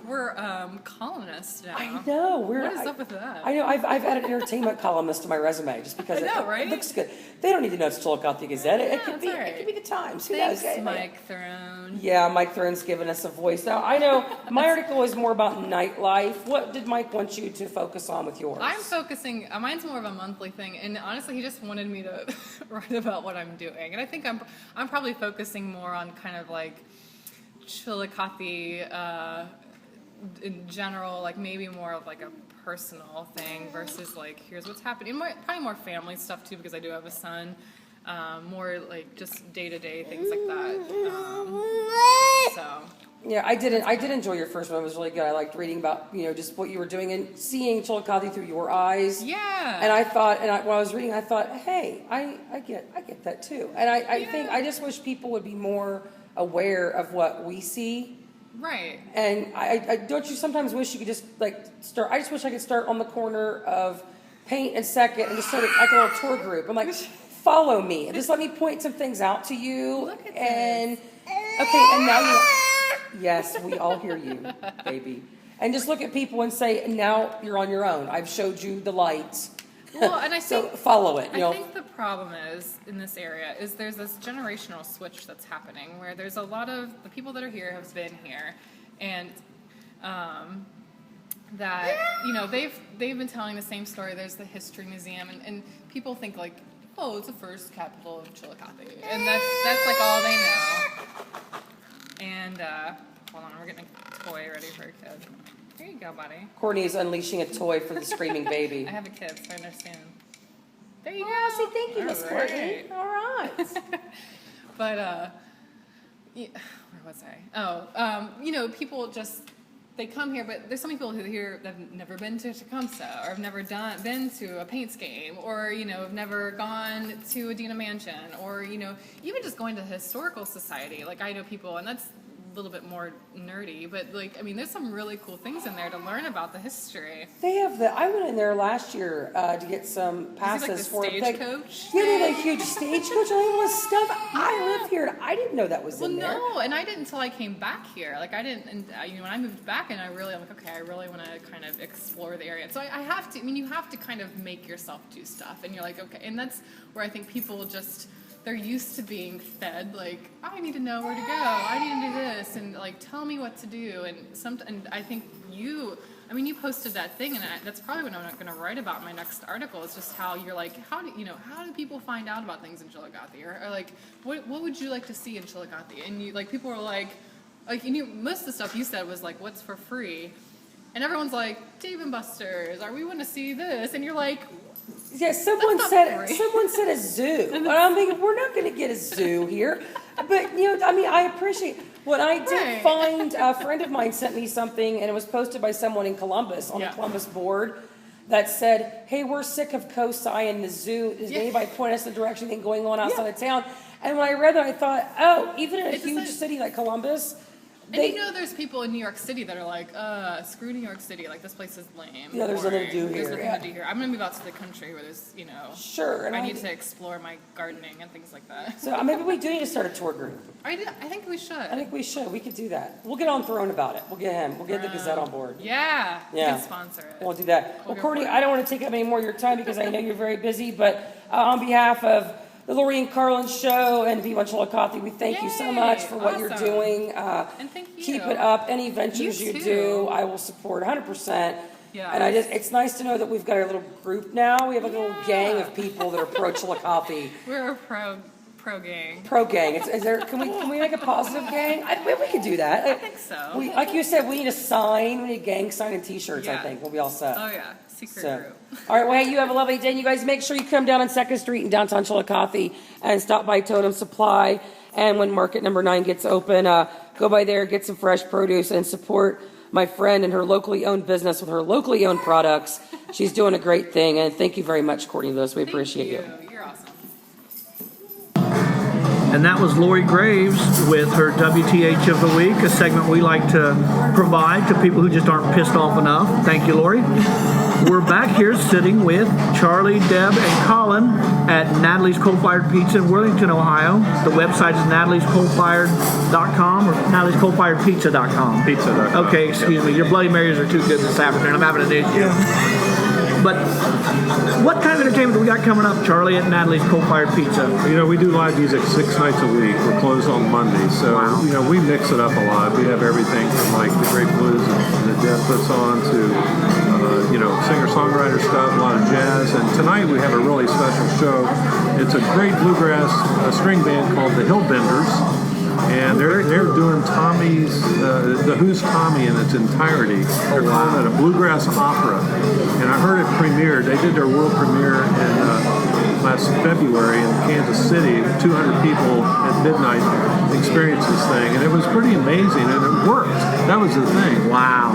we're columnists now. I know. What is up with that? I know. I've added entertainment columnist to my resume just because it looks good. They don't need to know it's Chillicothe Gazette. It could be the Times. Thanks, Mike Throne. Yeah, Mike Throne's given us a voice. Now, I know my article is more about nightlife. What did Mike want you to focus on with yours? I'm focusing, mine's more of a monthly thing, and honestly, he just wanted me to write about what I'm doing. And I think I'm probably focusing more on kind of Chillicothe in general, maybe more of a personal thing versus here's what's happening. Probably more family stuff too, because I do have a son. More just day-to-day things like that. Yeah, I did enjoy your first one. It was really good. I liked reading about, just what you were doing and seeing Chillicothe through your eyes. Yeah. And I thought, when I was reading, I thought, hey, I get that too. And I think, I just wish people would be more aware of what we see. Right. And I don't you sometimes wish you could just start, I just wish I could start on the corner of Paint and Second and just start like a little tour group. I'm like, follow me. Just let me point some things out to you. Look at and this. Okay, and now yes, we all hear you, baby. And just look at people and say, now you're on your own. I've showed you the lights. Well, and I So think follow it. I think the problem is in this area is there's this generational switch that's happening where there's a lot of the people that are here have been here, and that they've been telling the same story. There's the history museum, and people think like, oh, it's the first capital of Chillicothe, and that's like all they know. And hold on, we're getting a toy ready for a kid. Here you go, buddy. Courtney is unleashing a toy for the screaming baby. I have a kid, so I understand. There you Oh, go. see, thank you, Miss Courtney. All right. But where was I? Oh, people just they come here, but there's some people who here that have never been to Tecumseh or have never been to a Paints game, or have never gone to Adena Mansion, or even just going to the historical society. Like I know people, and that's a little bit more nerdy, but there's some really cool things in there to learn about the history. They have I went in there last year to get some passes like the for stagecoach. Yeah, they have a huge stagecoach and all this stuff. I live here, and I didn't know that was in there. No, and I didn't until I came back here. Like I didn't, and when I moved back, and I'm like, okay, I really want to kind of explore the area. So I have to. You have to kind of make yourself do stuff, and you're like, okay, and that's where I think people just. They're used to being fed, like, I need to know where to go, I need to do this, and like, tell me what to do. And I think you posted that thing, and that's probably what I'm not going to write about in my next article. It's just how you're like, how do people find out about things in Chillicothe, or like, what would you like to see in Chillicothe? And people are like, most of the stuff you said was like, what's for free, and everyone's like, Dave and Buster's, or we want to see this, and you're like. Yeah, someone said a zoo. And I'm thinking, we're not going to get a zoo here. But, I appreciate what I did find. A friend of mine sent me something, and it was posted by someone in Columbus on the Columbus board that said, hey, we're sick of COSI and the zoo. Does anybody point us in the direction of anything going on outside of town? And when I read that, I thought, oh, even in a huge city like Columbus, and there's people in New York City that are like, screw New York City, like this place is lame. Yeah, there's nothing to do There's here. nothing to do here. I'm gonna move out to the country where there's, Sure. And I need to explore my gardening and things like that. So maybe we do need to start a tour group. I think we should. I think we should. We could do that. We'll get on Throne about it. We'll get him. We'll get the Gazette on board. Yeah. Yeah. You can sponsor it. We'll do that. Well, Courtney, I don't want to take up any more of your time because I know you're very busy, but on behalf of the Lori and Carlin Show and Viva Chillicothe, we thank you so much for what you're doing. And thank you. Keep it up. Any ventures you too. do, I will support 100%. Yeah. And it's nice to know that we've got our little group now. We have a little gang of people that are pro Chillicothe. We're a pro gang. Pro gang. Is there? Can we make a positive gang? We could do that. I think so. Like you said, we need a sign. We need a gang sign and T-shirts. I think we'll be all set. Oh yeah, secret group. All right. Well, hey, you have a lovely day. And you guys make sure you come down on 2nd Street in downtown Chillicothe and stop by Totem Supply. And when Market Number 9 gets open, go by there, get some fresh produce, and support my friend and her locally owned business with her locally owned products. She's doing a great thing. And thank you very much, Courtney Lewis. We appreciate you. You're awesome. And that was Lori Graves with her WTH of the Week, a segment we like to provide to people who just aren't pissed off enough. Thank you, Lori. We're back here sitting with Charlie, Deb, and Colin at Natalie's Coal-Fired Pizza in Worthington, Ohio. The website is nataliescoalfired.com or nataliescoalfiredpizza.com. Pizza.com. Okay, excuse me. Your Bloody Marys are too good this afternoon. I'm having an issue. But what kind of entertainment do we got coming up, Charlie, at Natalie's Coal-Fired Pizza? We do live music 6 nights a week. We're closed on Monday, so we mix it up a lot. We have everything from like the great blues that Deb puts on to singer-songwriter stuff, a lot of jazz. And tonight we have a really special show. It's a great bluegrass string band called the Hillbenders. And they're doing Tommy's, the Who's Tommy in its entirety. They're calling it a bluegrass opera. And I heard it premiered. They did their world premiere in last February in Kansas City. 200 people at midnight experienced this thing, and it was pretty amazing, and it worked. That was the thing. Wow.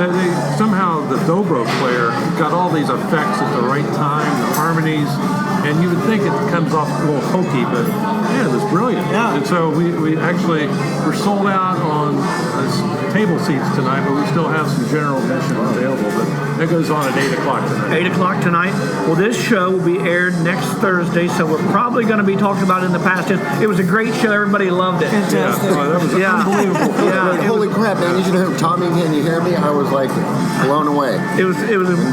Somehow the dobro player got all these effects at the right time, the harmonies, and you would think it comes off a little hokey, but man, it was brilliant. Yeah. And so we actually were sold out on table seats tonight, but we still have some general admission available. But that goes on at 8 o'clock tonight. 8 o'clock tonight. Well, this show will be aired next Thursday, so we're probably going to be talking about it in the past. It was a great show. Everybody loved it. Fantastic. Yeah, that was unbelievable. Yeah, Like, holy crap, man! You should hear Tommy. Can you hear me? I was like blown away. it was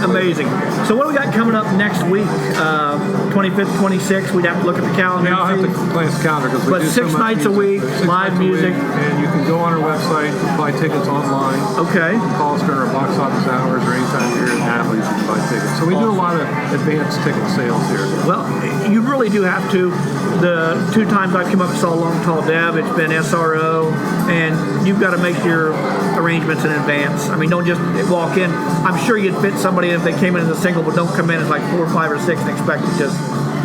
amazing. So what do we got coming up next week? 25th, 26th. We'd have to look at the calendar. Yeah, I'll have to glance the calendar because we But do so 6 much nights a music. week, 6 live nights a music. week, and you can go on our website, buy tickets online. Okay. Call us during our box office hours or anytime you're in Athletes, you can buy tickets. So we do a lot of advanced ticket sales here. Well, you really do have to. The 2 times I've come up and saw Long Tall Deb, it's been SRO, and you've got to make your arrangements in advance. I mean, don't just walk in. I'm sure you'd fit somebody if they came in as a single, but don't come in as like 4, 5, or 6 and expect to just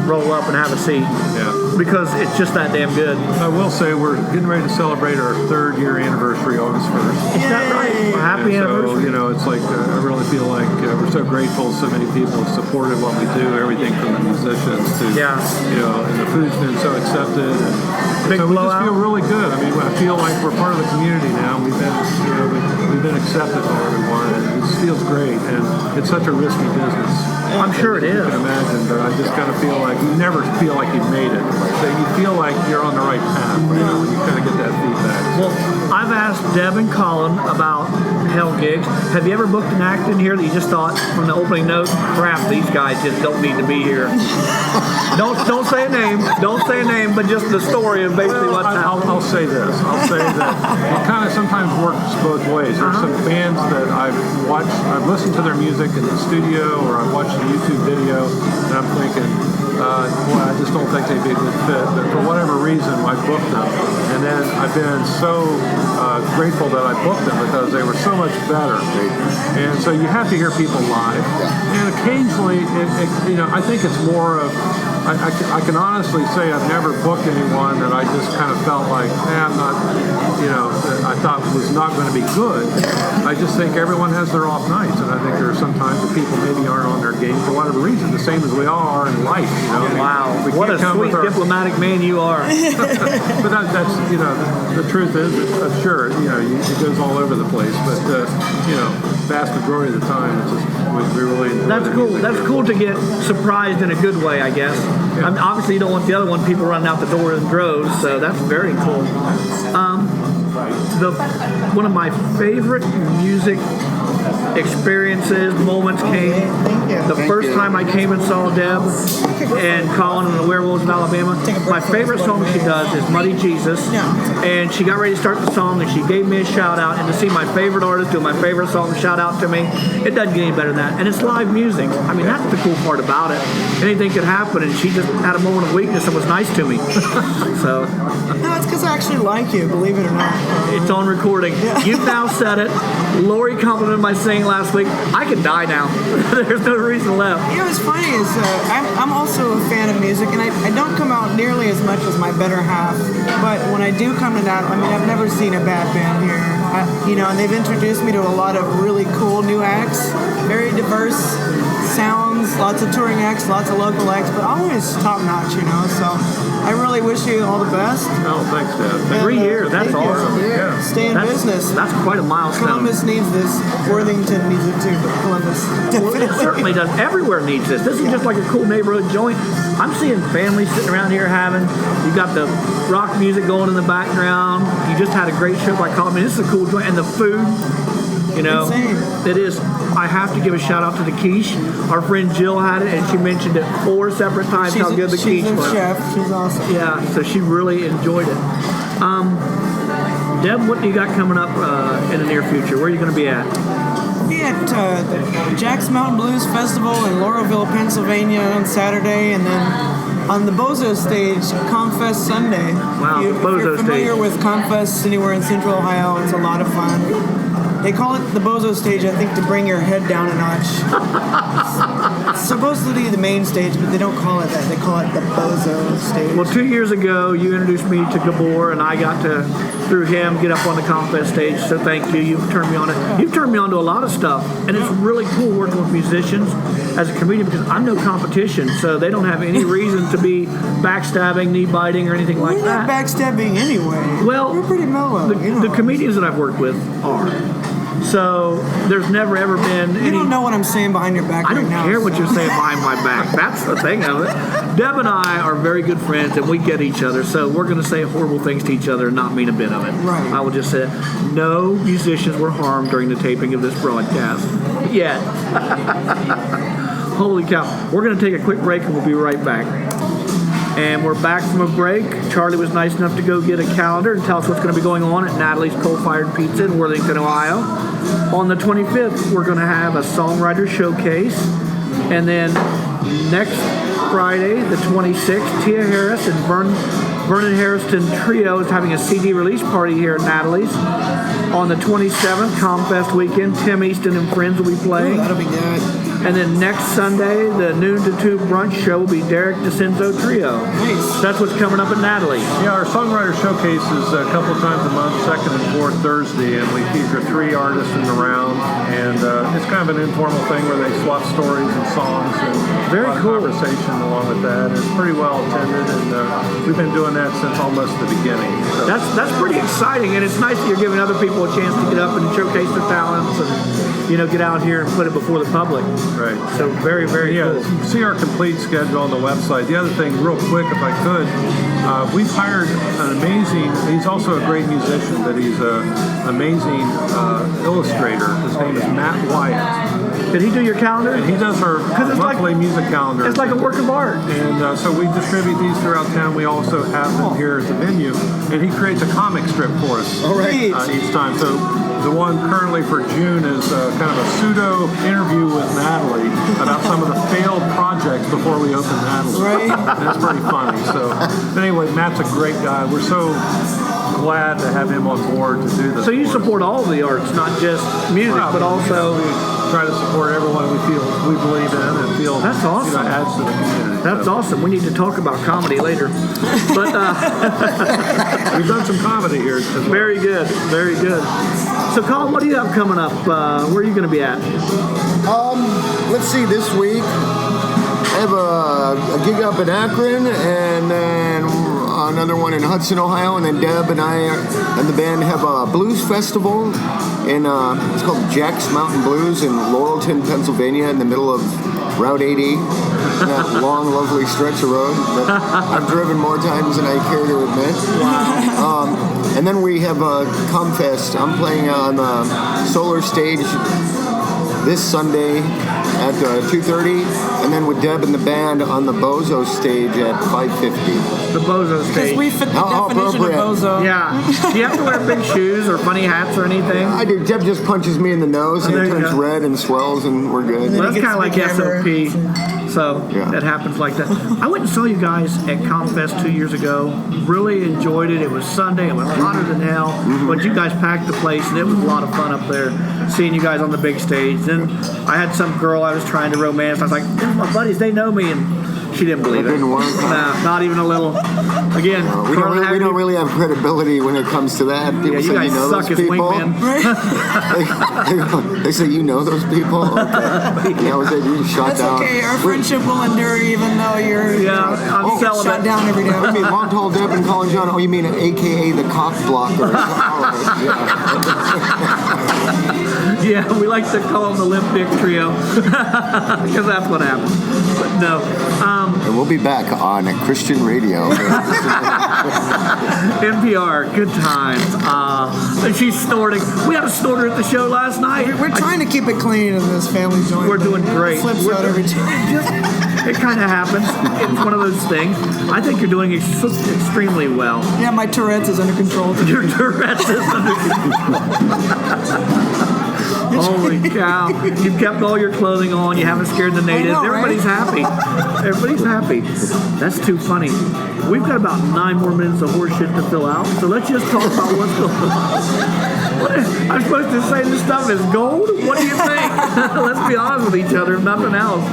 roll up and have a seat. Yeah. Because it's just that damn good. I will say we're getting ready to celebrate our 3rd year anniversary August 1st. Is that right? Well, happy And anniversary. So, you know, it's like I really feel like we're so grateful so many people have supported what we do, everything from the musicians to, Yeah. you know, and the food's been so accepted. And Big so we just blowout. feel really good. I mean, I feel like we're part of the community now. We've been, you know, we've been accepted by everyone, and it just feels great. And it's such a risky business. I'm sure it You is. can imagine, but I just kind of feel like you never feel like you've made it. So you feel like you're on the right path, you know, when you kind of get that feedback. Well, I've asked Deb and Colin about hell gigs. Have you ever booked an act in here that you just thought from the opening note, crap, these guys just don't need to be here? Don't say a name. Don't say a name, but just the story of basically Well, what's happening. I'll say this. I'll say that it kind of sometimes works both ways. There's some bands that I've watched, I've listened to their music in the studio, or I've watched a YouTube video, and I'm thinking, boy, I just don't think they'd be a good fit. But for whatever reason, I booked them. And then I've been so grateful that I booked them because they were so much better. And so you have to hear people live. And occasionally, you know, I think it's more of, I can honestly say I've never booked anyone that I just kind of felt like, I'm not, you know, that I thought was not going to be good. I just think everyone has their off nights, and I think there are some times that people maybe aren't on their game for whatever reason, the same as we all are in life, you know. Wow, We what a can't come sweet with our- diplomatic man you are. But that's, you know, the truth is, sure, you know, it goes all over the place, but, you know, vast majority of the time, it's just, we really enjoy That's the cool. music That's here. cool to get surprised in a good way, I guess. I mean, obviously, you don't want the other one people running out the door in droves, so that's very cool. One of my favorite music experiences, moments came the first time I came and saw Deb and Colin and the Werewolves of Alabama. My favorite song she does is Muddy Jesus, and she got ready to start the song and she gave me a shout out, and to see my favorite artist do my favorite song shout out to me, it doesn't get any better than that. And it's live music. I mean, that's the cool part about it. Anything could happen, and she just had a moment of weakness and was nice to me. So No, it's because I actually like you, believe it or not. it's on recording. You've now said it. Lori complimented my singing last week. I could die now. There's no reason left. You know, what's funny is I'm also a fan of music, and I don't come out nearly as much as my better half. But when I do come to that, I mean, I've never seen a bad band here. You know, and they've introduced me to a lot of really cool new acts, very diverse sounds, lots of touring acts, lots of local acts, but always top notch, you know. So I really wish you all the best. Oh, thanks, Dad. And, 3 years, that's thank you. awesome. Yeah. Stay in business. That's quite a milestone. Columbus needs this. Worthington needs it too, but Columbus Well, definitely. it certainly does. Everywhere needs this. This is just like a cool neighborhood joint. I'm seeing families sitting around here having. You got the rock music going in the background. You just had a great show by Carlin. I mean, this is a cool joint, and the food. You know, Insane. it is. I have to give a shout out to the quiche. Our friend Jill had it, and she mentioned it 4 separate times how good the quiche she's a was. chef. She's awesome. Yeah, so she really enjoyed it. Deb, what do you got coming up in the near future? Where are you going to be at? I'll be at the Jack's Mountain Blues Festival in Laurelville, Pennsylvania on Saturday, and then on the Bozo stage, Confest Sunday. Wow, the If Bozo you're familiar stage. with Confest anywhere in Central Ohio, it's a lot of fun. They call it the Bozo stage, I think, to bring your head down a notch. It's supposed supposed to be the main stage, but they don't call it that. They call it the Bozo stage. Well, 2 years ago, you introduced me to Gabor, and I got to, through him, get up on the Confest stage. So thank you. You've turned me on it. You've turned me on to a lot of stuff, and it's really cool working with musicians as a comedian because I'm no competition, so they don't have any reason to be backstabbing, knee biting, or anything like We're not that. backstabbing anyway. Well, we're pretty mellow. The comedians that I've worked with are. So there's never ever been any. You don't know what I'm saying behind your back I right don't now. care what so. you're saying behind my back. That's the thing of it. Deb and I are very good friends, and we get each other. So we're going to say horrible things to each other and not mean a bit of it. Right. I will just say, no musicians were harmed during the taping of this broadcast. Yet. Holy cow. We're going to take a quick break, and we'll be right back. And we're back from a break. Charlie was nice enough to go get a calendar and tell us what's going to be going on at Natalie's Coal-Fired Pizza in Worthington, Ohio. On the 25th, we're going to have a songwriter showcase. And then next Friday, the 26th, Tia Harris and Vernon Harrison Trio is having a CD release party here at Natalie's. On the 27th, Comfest weekend, Tim Easton and friends will be playing. Ooh, that'll be good. And then next Sunday, the noon to 2 brunch show will be Derek DeCenzo Trio. Nice. That's what's coming up at Natalie. Yeah, our songwriter showcase is a couple times a month, second and fourth Thursday, and we feature 3 artists in the round. And it's kind of an informal thing where they swap stories and songs and Very a lot cool. of conversation along with that. It's pretty well attended, and we've been doing that since almost the beginning. So. That's pretty exciting, and it's nice that you're giving other people a chance to get up and showcase their talents and, get out here and put it before the public. Right. So very, very Yeah, cool. you can see our complete schedule on the website. The other thing, real quick, if I could, we've hired an amazing, he's also a great musician, but he's an amazing illustrator. His name is Matt Wyatt. Did he do your calendar? And he does our it's monthly music calendar. It's like a work of art. And so we distribute these throughout town. We also have them here at the venue. And he creates a comic strip for us All right. each time. So the one currently for June is kind of a pseudo interview with Natalie about some of the failed projects before we opened Natalie. Right. And it's pretty funny. So anyway, Matt's a great guy. We're so glad to have him on board to do this. So you for us. support all of the arts, not just music, but also... We try to support everyone we believe in and feel That's awesome. adds to the community. That's awesome. We need to talk about comedy later. But We've done some comedy here as well. very good, very good. So Colin, what do you have coming up? Where are you going to be at? Let's see, this week I have a gig up in Akron and then another one in Hudson, Ohio, and then Deb and I and the band have a blues festival in it's called Jack's Mountain Blues in Laurelton, Pennsylvania, in the middle of Route 80, that long, lovely stretch of road that I've driven more times than I care to admit. Wow. And then we have a Comfest. I'm playing on the Solar Stage this Sunday at 2:30, and then with Deb and the band on the Bozo stage at 5:50. The Bozo Because stage. we fit the How definition of appropriate. bozo. Yeah. Do you have to wear big shoes or funny hats or anything? I do. Deb just punches me in the nose, and There it you turns go. red and swells, and we're good. Well, that's gets kind of the like camera. SOP. So Yeah. that happens like that. I went and saw you guys at Comfest 2 years ago. Really enjoyed it. It was Sunday. It was hotter than hell. But you guys packed the place, and it was a lot of fun up there seeing you guys on the big stage. Then I had some girl I was trying to romance. I was like, "These are my buddies. They know me." And she didn't believe It didn't work. Nah, not even a little. Again, We Carlin don't, had we me- don't really have credibility when it comes to that. People Yeah, you say guys you know suck those as people. wingmen. They say you know those people. Okay. And that was it. You shot That's down. okay. Our friendship will endure even though you're Yeah, I'm get celibate. shot down every I day. mean, Long Tall Deb and Colin John. Oh, you mean AKA the cock blocker? All right. Yeah, we like to call them the Limp Dick Trio because that's what happened. But no, And we'll be back on Christian radio. NPR, good times. And she's snorting. We had a snorter at the show last night. We're trying to keep it clean in this family joint. We're doing great. Flips out every time. It kind of happens. It's one of those things. I think you're doing extremely well. Yeah, my Tourette's is under control. Your Tourette's is under Holy cow. You've kept all your clothing on. You haven't scared the natives. I know, Everybody's happy. Everybody's happy. That's too funny. We've got about 9 more minutes of horse shit to fill out, so let's just talk about what's going on. I'm supposed to say this stuff is gold? What do you think? Let's be honest with each other, if nothing else.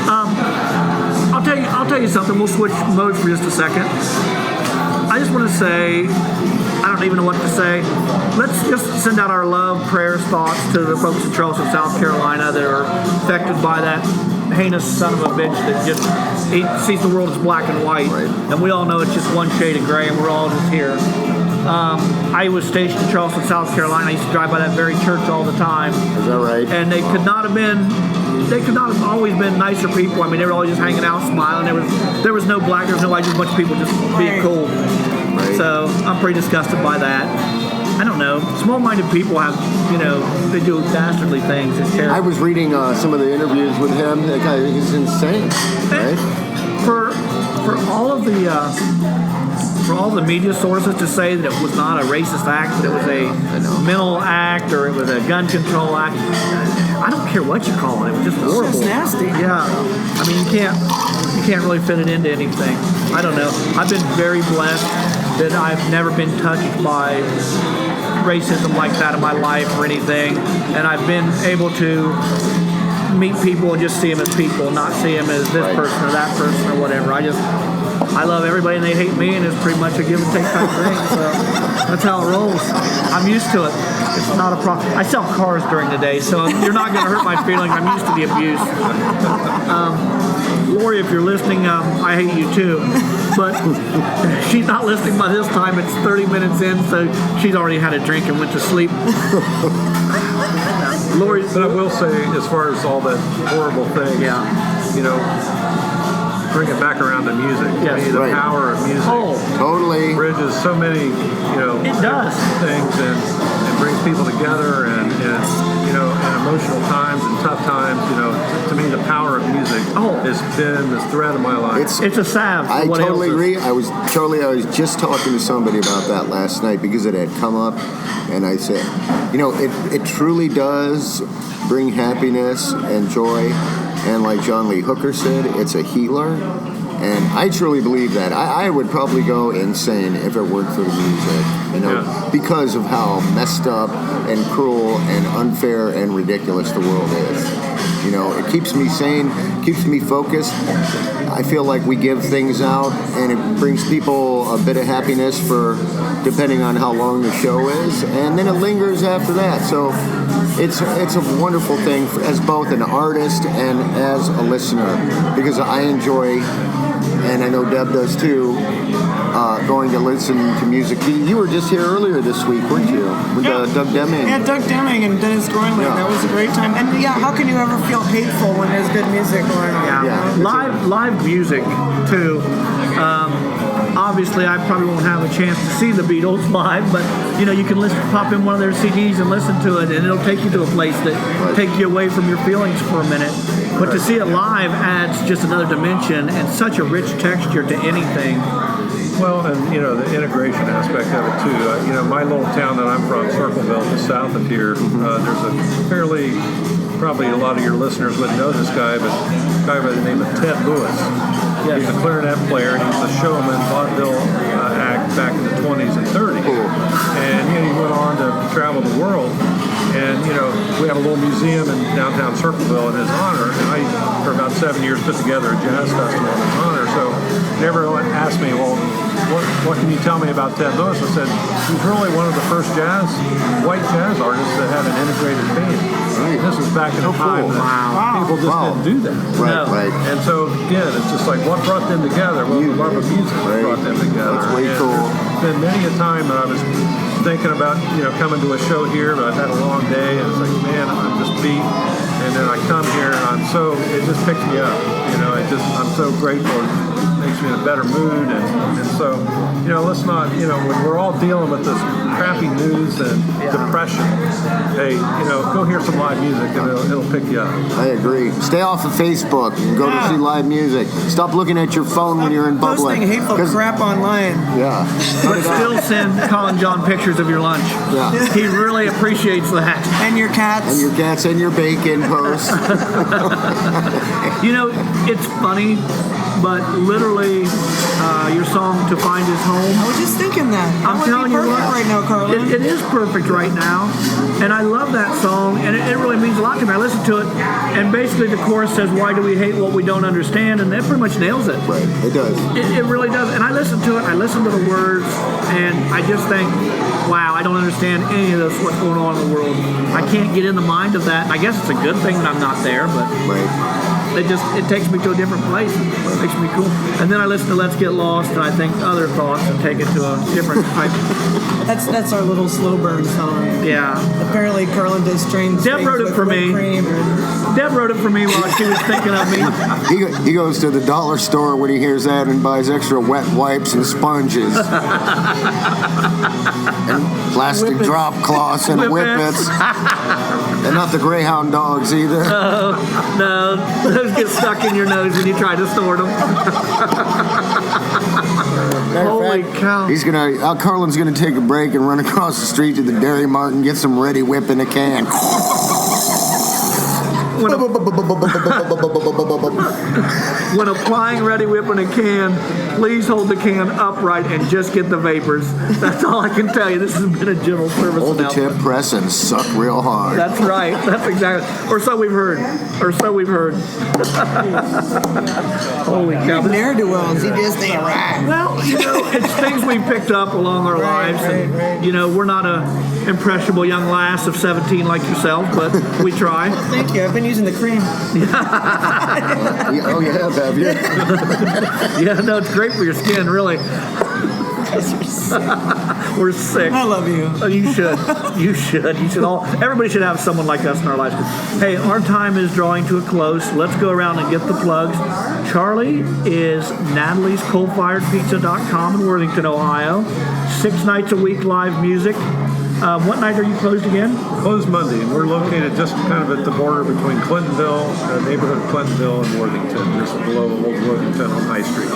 I'll tell you something. We'll switch modes for just a second. I just want to say, I don't even know what to say. Let's just send out our love, prayers, thoughts to the folks in Charleston, South Carolina that are affected by that heinous son of a bitch that just sees the world as black and white. Right. And we all know it's just one shade of gray and we're all just here. I was stationed in Charleston, South Carolina. I used to drive by that very church all the time. Is that right? And they could not have always been nicer people. I mean, they were always just hanging out, smiling. There was no black, there was no white, just a bunch of people just being cool. Right. So I'm pretty disgusted by that. I don't know. Small-minded people have, they do dastardly things. It's terrible. I was reading some of the interviews with him. That guy is insane, right? For all the media sources to say that it was not a racist act, that it was a mental act or it was a gun control act, I don't care what you call it. It was just horrible. It's nasty. Yeah. I mean, you can't really fit it into anything. I don't know. I've been very blessed that I've never been touched by racism like that in my life or anything, and I've been able to meet people and just see them as people, not see them as this person or that person or whatever. I love everybody and they hate me, and it's pretty much a give and take type thing. So that's how it rolls. I'm used to it. It's not a problem. I sell cars during the day, so you're not going to hurt my feelings. I'm used to the abuse. Lori, if you're listening, I hate you too. But she's not listening by this time. It's 30 minutes in, so she's already had a drink and went to sleep. Lori, But I will say, as far as all that horrible thing, bring it back around to music. Yes. To me, the power of music Totally. bridges so many, It does. things and brings people together and in emotional times and tough times, to me the power of music has been the thread of my life. It's a salve. I what totally ails us. agree. I was just talking to somebody about that last night because it had come up, and I said, it truly does bring happiness and joy, and like John Lee Hooker said, it's a healer. And I truly believe that. I would probably go insane if it weren't for the music, because of how messed up and cruel and unfair and ridiculous the world is. It keeps me sane, keeps me focused. I feel like we give things out, and it brings people a bit of happiness for depending on how long the show is, and then it lingers after that. So it's a wonderful thing as both an artist and as a listener, because I enjoy, and I know Deb does too, going to listen to music. You were just here earlier this week, weren't you? With Doug Deming. Yeah, Doug Deming and Dennis Groenland. Yeah. That was a great time. And how can you ever feel hateful when there's good music going on? Yeah. Live music too. Obviously, I probably won't have a chance to see the Beatles live, but you can pop in one of their CDs and listen to it, and it'll take you to a place that takes you away from your feelings for a minute. But to see it live adds just another dimension and such a rich texture to anything. Well, and the integration aspect of it too. My little town that I'm from, Circleville, just south of here, there's a fairly, probably a lot of your listeners wouldn't know this guy, but a guy by the name of Ted Lewis. Yes. He's a clarinet player, and he was a showman, vaudeville act back in the 20s and 30s. Cool. And he went on to travel the world. And, we have a little museum in downtown Circleville in his honor. And I, for about 7 years, put together a jazz festival in his honor. So everyone asked me, well, what can you tell me about Ted Lewis? I said, he's really one of the first white jazz artists that had an integrated band. Right. This was back in the time that people just didn't do that. Right. And so, again, it's just like what brought them together? Well, the love of music brought them together. That's way cool. There's been many a time that I was thinking about, coming to a show here, but I've had a long day, and it's like, man, I'm just beat. And then I come here, and it just picks me up. I'm so grateful. It makes me in a better mood. And so, let's not, when we're all dealing with this crappy news and depression, hey, go hear some live music, and it'll pick you up. I agree. Stay off of Facebook and go to see live music. Stop looking at your phone when you're in public. Posting hateful crap online. Yeah. But still send Colin John pictures of your lunch. Yeah. He really appreciates that. And your cats. And your cats and your bacon posts. It's funny, but literally your song "To Find His Home." I was just thinking that. I'm That would telling be you perfect what, right now, Carlin. it is perfect right now, and I love that song, and it really means a lot to me. I listen to it, and basically the chorus says, "Why do we hate what we don't understand?" And that pretty much nails it. Right, it does. It really does. And I listen to it, I listen to the words, and I just think, wow, I don't understand any of this, what's going on in the world. I can't get in the mind of that. I guess it's a good thing that I'm not there, but Right. it takes me to a different place. It makes me cool. And then I listen to Let's Get Lost, and I think other thoughts and take it to a different type. That's our little slow burn song. Yeah. Apparently, Carlin does strange Deb things wrote it with for whipped me. cream and- Deb wrote it for me while she was thinking of me. He goes to the dollar store when he hears that and buys extra wet wipes and sponges. And plastic Whippets. drop cloths and Whippets. whippets. And not the Greyhound dogs either. No, those get stuck in your nose when you try to snort them. Matter of Holy fact, cow. He's gonna. Carlin's gonna take a break and run across the street to the Dairy Mart and get some Ready Whip in a can. When applying Ready Whip in a can, please hold the can upright and just get the vapors. That's all I can tell you. This has been a general service Hold the announcement. tip press and suck real hard. That's right. That's exactly. Or so we've heard. Holy cow. This- Ne'er-do-wells, he just ain't right. Well, it's things we've picked up along our lives. And, we're not a impressionable young lass of 17 like yourself, but we try. Thank you. I've been using the cream. Oh, you have you? Yeah, no, it's great for your skin, really. We're sick. I love you. Oh, you should. You should. You should all. Everybody should have someone like us in our lives. Hey, our time is drawing to a close. Let's go around and get the plugs. Charlie is Natalie's CoalfiredPizza.com in Worthington, Ohio. 6 nights a week live music. What night are you closed again? Closed Monday, and we're located just kind of at the border between Clintonville, neighborhood of Clintonville and Worthington, just below Old Worthington on High Street.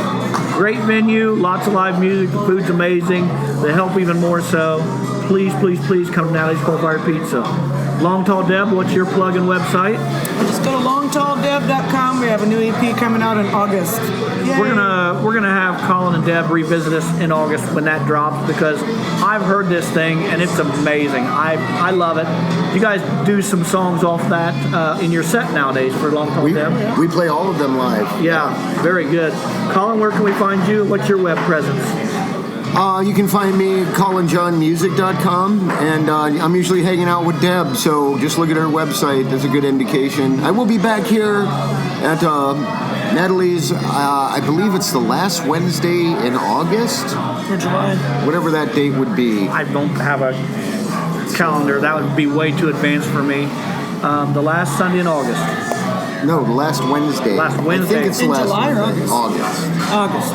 Great venue, lots of live music. The food's amazing. The help even more so. Please, please, please come to Natalie's Coal Fired Pizza. Long Tall Deb, what's your plug and website? Just go to longtalldeb.com. We have a new EP coming out in August. Yay. We're gonna have Colin and Deb revisit us in August when that drops, because I've heard this thing and it's amazing. I love it. You guys do some songs off that in your set nowadays for Long Tall Deb? We play all of them live. Yeah, very good. Colin, where can we find you? What's your web presence? You can find me at ColinJohnMusic.com, and I'm usually hanging out with Deb, so just look at her website. That's a good indication. I will be back here at Natalie's, I believe it's the last Wednesday in August, For July. whatever that date would be. I don't have a calendar. That would be way too advanced for me. The last Sunday in August. No, the last Wednesday. Last I Wednesday. think it's the In last July or Wednesday. August?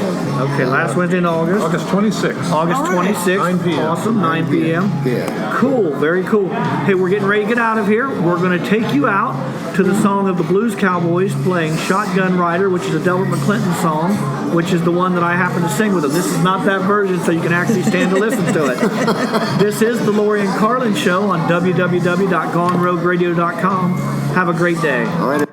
Okay, last Wednesday in August. August 26th. August All right. 26th. 9 p.m. Awesome, 9 p.m. Yeah. Cool, very cool. Hey, we're getting ready to get out of here. We're going to take you out to the song of the Blues Cowboys playing Shotgun Rider, which is a Delbert McClinton song, which is the one that I happen to sing with them. This is not that version, so you can actually stand to listen to it. This is the Lori and Carlin Show on www.gonerogueradio.com. Have a great day. All right.